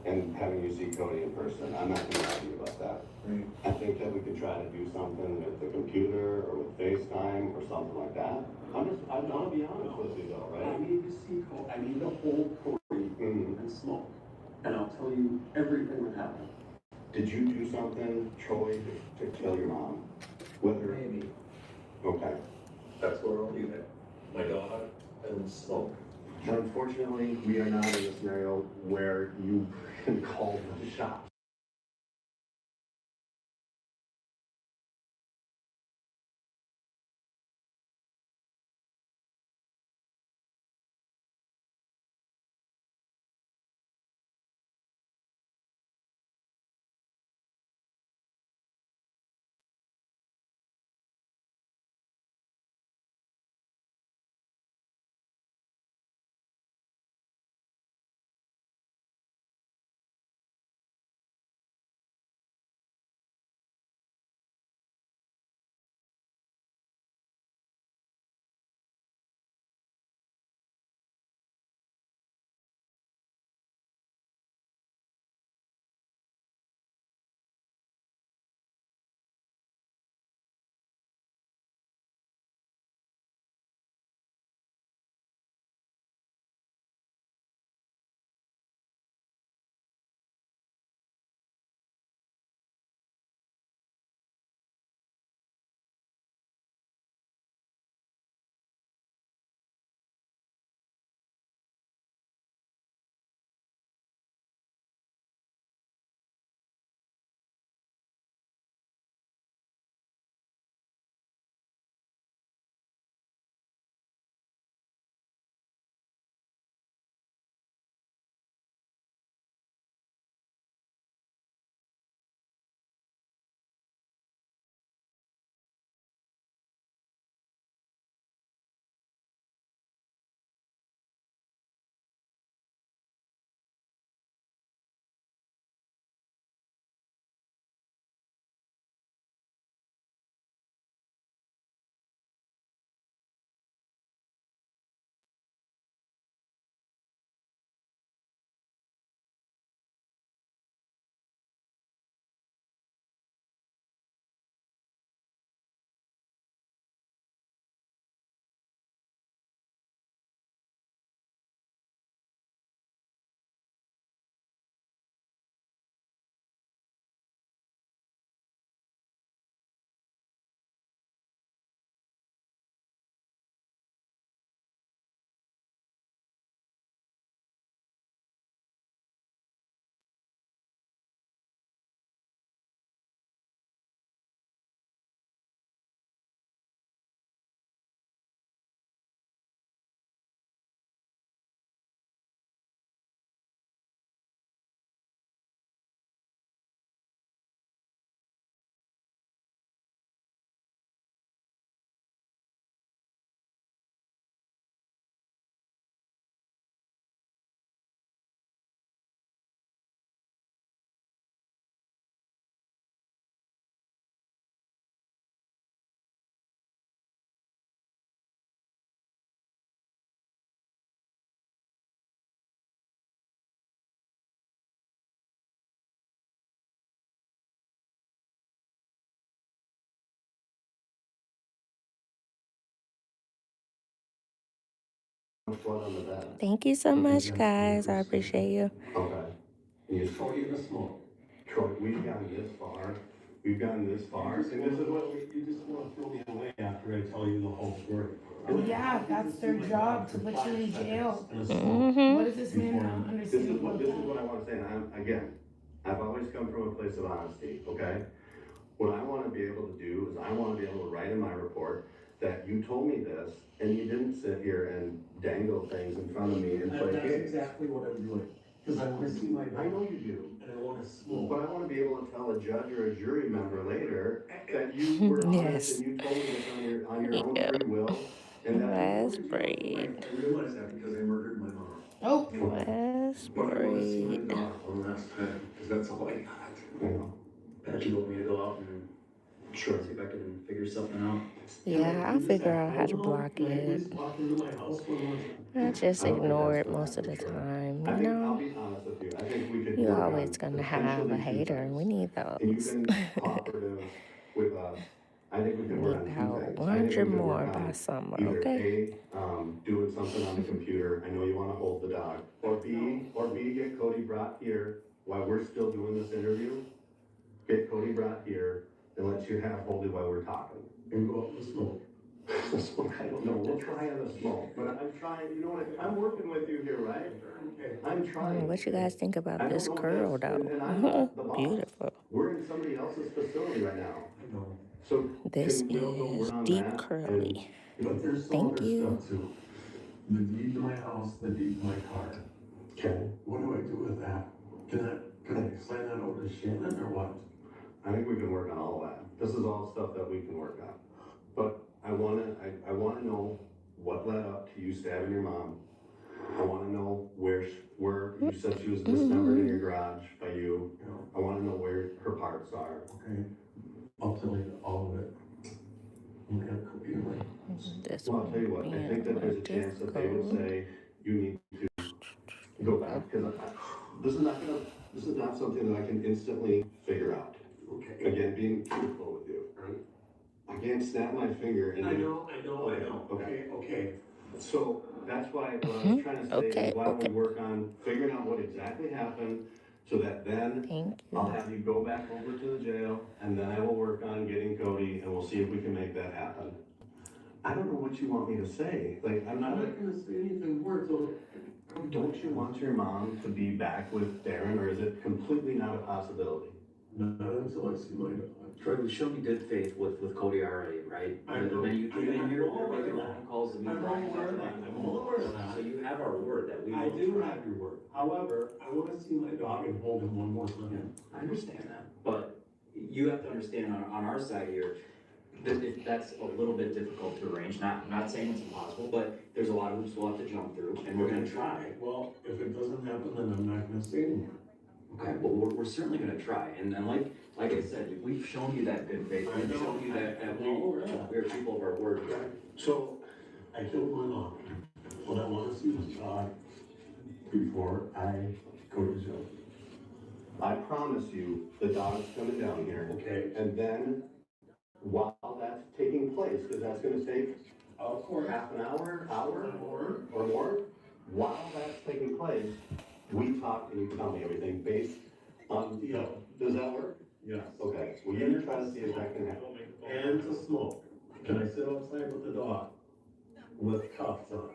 and having you see Cody in person. I'm not gonna lie to you about that. Right. I think that we could try to do something with the computer or with FaceTime or something like that. I wanna be honest with you though, I right? need to see Cody. I need to hold Cody and smoke. And I'll tell you everything that happened. Did you do something, Troy, to kill your mom? Whether, Maybe. okay. That's where I'll leave it. My dog and smoke. Unfortunately, we are not in a scenario where you can call the shots. Flood on the bed. Thank you so much, guys. I appreciate you. Okay. You throw you in the smoke. Troy, we've gotten this far. And this is what You just want to throw me away after gonna tell you the whole story. Yeah, that's their job, to put you in jail. What does this man not This understand is about what that? I want to say, and I've always come from a place of honesty, okay? What I want to be able to do is I want to be able to write in my report that you told me this, and you didn't sit here and dangle things in front of me and play That's games. exactly what I'm doing, because I wanna see my I know you do. and I wanna smoke. But I want to be able to tell a judge or a jury member later that you were honest and you told me this on your own free will. And that Let's braid. I realize that because I murdered my mom. Oh. Let's But I wanna see my braid. dog one last time, because that's all I got. You know. Pat, you want me to go out and Sure. see if I can figure something out? Yeah, I'll figure out how to block Can I it. please walk into my house one more time? I just I don't think ignore that's it most of the sure. time. I You think, I'll know, be honest with you, I think we could you work always on gonna have potentially a two hater, and we things. need And you've those. been cooperative with us. I think we We can work need on two about things. I think 100 we can more work by on summer, either okay? doing something on the computer. I know you want to hold the dog. Or B, get Cody brought here while we're still doing this interview. Get Cody brought here and let you have Holy while we're talking. And go out and smoke. The smoke, I don't know. We'll try on the smoke, but I'm trying. You know what? I'm working with you here, right? I'm trying. What you guys think about I this don't know curl, if that's, and I'm though? not the boss. Beautiful. We're in somebody else's facility right now. I know. So This can we all go is work on deep that? curly. But there's some Thank other you. stuff too. The deed to my house, the deed to my car. Okay. What do I do with that? Can I sign that over to Shannon or what? I think we can work on all that. This is all stuff that we can work on. But I wanna know what led up to you stabbing your mom. I wanna know where you said she was dismembered in your garage by you. I wanna know where her parts are. Okay. I'll tell you all of it. I'm gonna copy it. This Well, I'll tell you what, I think that there's a chance that they would say you need to go back, because this is not something that I can instantly figure out. Okay. Again, being truthful with you. Right. I can't snap my finger and I know. Okay. So that's why what I was trying to say is why don't we Okay. work on figuring out what exactly happened, so that then Thank I'll you. have you go back over to the jail, and then I will work on getting Cody, and we'll see if we can make that happen. I don't know what you want me to say. Like, I'm not gonna say anything more till. Don't you want your mom to be back with Darren, or is it completely not a possibility? Not until I see my dog. Troy, we've shown you good faith with Cody already, right? And then you're making phone calls and I'm all aware of that. I'm all aware of that. So you have our word that we I will do try. have your word. However, I wanna see my dog and hold him one more time. I understand that, but you have to understand on our side here, that if that's a little bit difficult to arrange, not saying it's impossible, but there's a lot of hoops we'll have to jump through, and we're gonna try. Well, if it doesn't happen, then I'm not gonna say anymore. Okay, well, we're certainly gonna try, and like I said, we've shown you that good faith, we've shown you that we're people of our word here. So, I killed my mom, but I wanna see this dog before I go to jail. I promise you, the dog's coming down here. Okay. And then, while that's taking place, because that's gonna take Of course. half an hour or more, while that's taking place, we talk and you tell me everything based on, does that work? Yes. Okay, well, you're gonna try to see if that can happen. And to smoke. Can I sit outside with the dog? With cuffs on?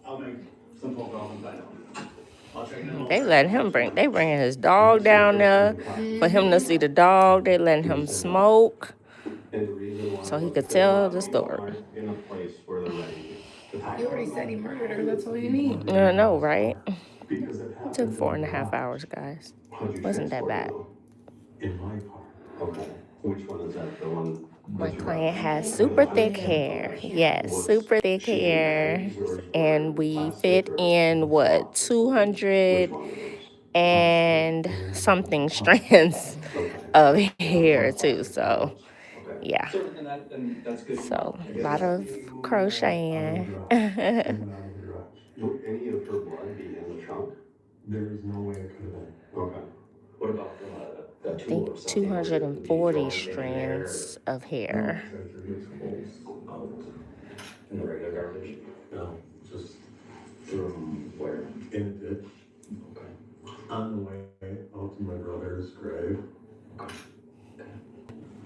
I'll make some phone calls and find out. I'll check it out. They bringing his dog down there for him to see the dog. They letting him smoke so he could tell the story. In a place where they're ready to talk. You already said he murdered her, that's all you need. I know, right? Because it It happened. took 4.5 hours, guys. Wasn't that bad. In my car. Okay, which one is that, the one? My client has super thick hair. Yes, super thick hair. And we fit in, 200 and something strands of hair, too. So, yeah. And that's good. So, a lot of crocheting. Would any of her blood be in the trunk? There is no way it could have been. Okay. What about I a tool or think something? 240 strands of hair. In the regular garbage? No, just from where? In a ditch. Okay. On the way out to my brother's grave.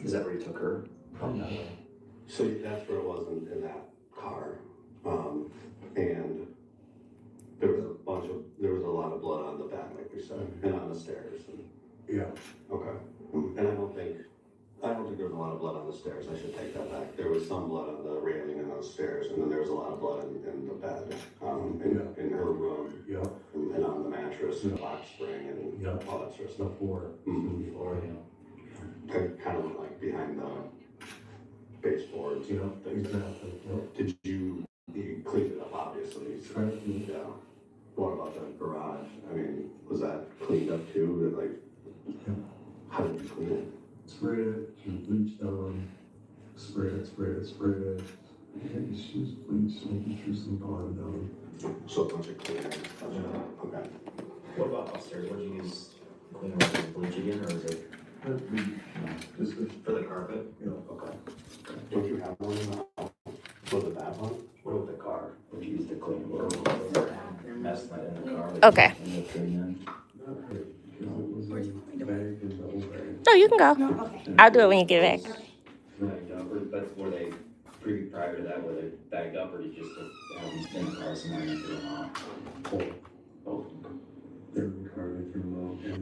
Is that where you took her? From that way. So that's where it was in that car. And there was a lot of blood on the back, like we said, and on the stairs. Yeah. Okay. And I don't think there was a lot of blood on the stairs. I should take that back. There was some blood on the railing and those stairs, and then there was a lot of blood in the bed, in her room, and on the mattress, and the box spring, and all that sort of stuff. The floor, kind of like behind the baseboards, things like that. Did you cleaned it up, obviously? So, yeah. What about the garage? I mean, was that cleaned up too? Like, how did you clean it? Sprayed it, bleached down, sprayed it. And she was bleached, making sure some bond down. So a bunch of cleaning. Okay. What about upstairs? Would you use cleaner with bleach again, or is it Just for the carpet? Yeah. Okay. Don't you have one now? Was it that one? What about the car? Would you use the clean or mess that in the car? Okay. No, you can go. I'll do it when you get back. Bagged up, but were they prior to that, were they bagged up, or did you just have them spin the car somewhere and threw them off?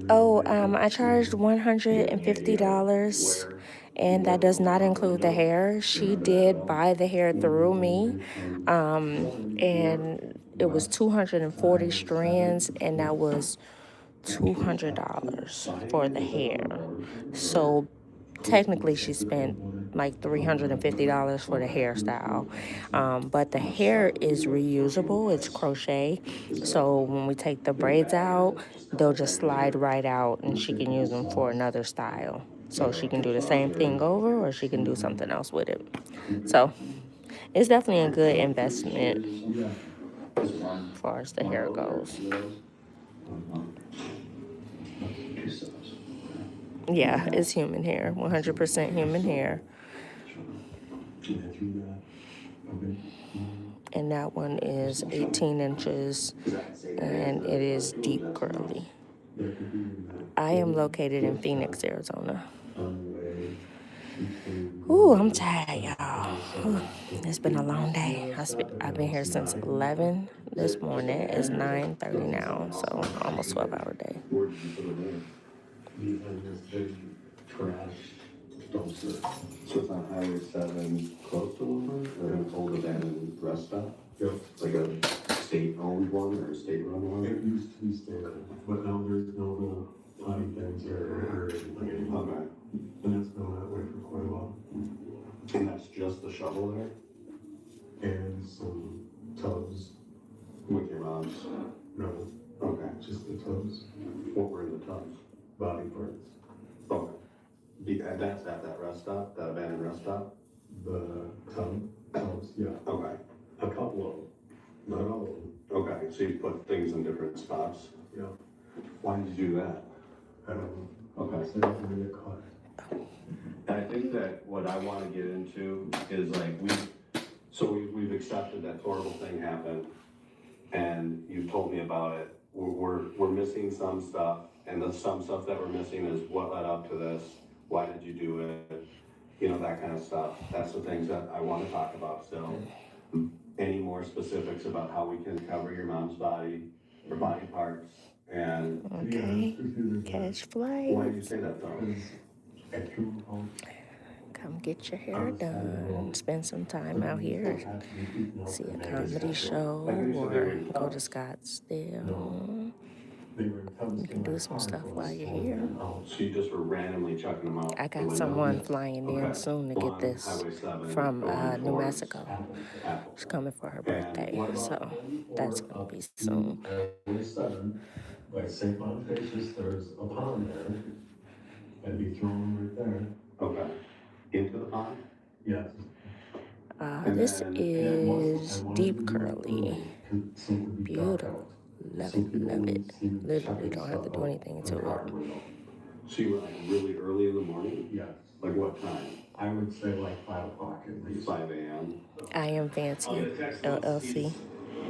Oh, I charged $150, and that does not include the hair. She did buy the hair through me, and it was 240 strands, and that was $200 for the hair. So technically she spent like $350 for the hairstyle, but the hair is reusable. It's crochet, so when we take the braids out, they'll just slide right out, and she can use them for another style. So she can do the same thing over, or she can do something else with it. So it's definitely a good investment as far as the hair goes. Yeah, it's human hair, 100% human hair. And that one is 18 inches, and it is deep curly. I am located in Phoenix, Arizona. Ooh, I'm tired, y'all. It's been a long day. I've been here since 11 this morning. It's 9:30 now, so almost 12-hour day. Where did you put it in? Behind this big trash dumpster. So it's on Highway 7, close to Woodland, or an old abandoned rest stop? Yep. Like a state-owned one or a state-run one? It used to be state, but now there's no little potty things or anything. Okay. And it's been that way for quite a while. And that's just the shovel there? And some tubs. With your mom's? No. Okay. Just the tubs. What were in the tubs? Body parts. Okay. And that's at that rest stop, that abandoned rest stop? The tubs, yeah. Okay. A couple of them, not all of them. Okay, so you put things in different spots? Yeah. Why did you do that? I don't know. Okay. So I'm gonna get caught. And I think that what I want to get into is like we've accepted that horrible thing happened, and you told me about it. We're missing some stuff, and the some stuff that we're missing is what led up to this. Why did you do it? You know, that kind of stuff. That's the things that I want to talk about still. Any more specifics about how we can cover your mom's body, her body parts, and okay, catch flight. Why did you say that though? Come get your hair done, spend some time out here, see a comedy show, or go to Scottsdale. You can do some stuff while you're here. So you just were randomly chucking them out? I got someone flying in soon to get this from New Mexico. She's coming for her birthday, so that's gonna be soon. By St. Bonifacius, there's a pond there. I'd be throwing right there. Okay. Into the pond? Yes. This is deep curly. Beautiful. Love it, love it. Literally don't have to do anything to it. So you were like really early in the morning? Yes. Like what time? I would say like 5 o'clock at least. 5 a.m. I am Fancy, LLC.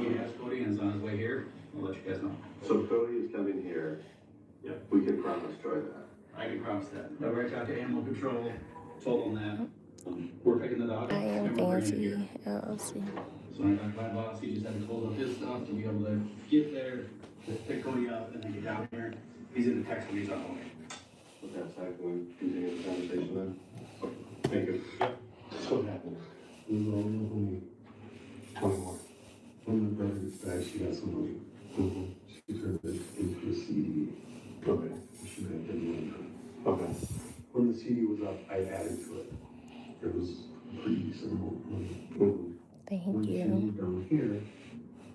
Yes, Cody is on his way here. I'll let you guys know. So Cody is coming here. Yep. We can promise Troy that. I can promise that. I'll reach out to Animal Control, told them that. We're picking the dog up. I am and we're bringing it here. Fancy LLC. So when I talked to my boss, he just had to close up his stuff to be able to get there, pick Cody up, and then get down here. He's in the text when he's on the way. Okay, so I can continue the conversation then. Thank you. So what happened? We were only 20 more. when my brother gets back, she got some money. She turned it into a CD. Okay. She made good money. Okay. When the CD was up, I added to it. It was a pretty decent amount of money. Thank When she you. moved down here,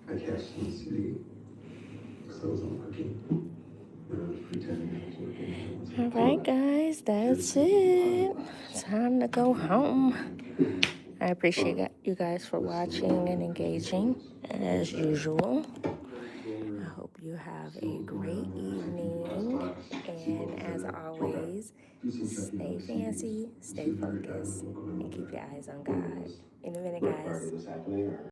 I cashed in the CD. Because I wasn't working. And I was pretending I was working. All right, guys, that's it. Time to go home. I appreciate you guys for watching and engaging as usual. I hope you have a great evening. And as always, stay fancy, stay focused, and keep your eyes on God. In a minute, guys.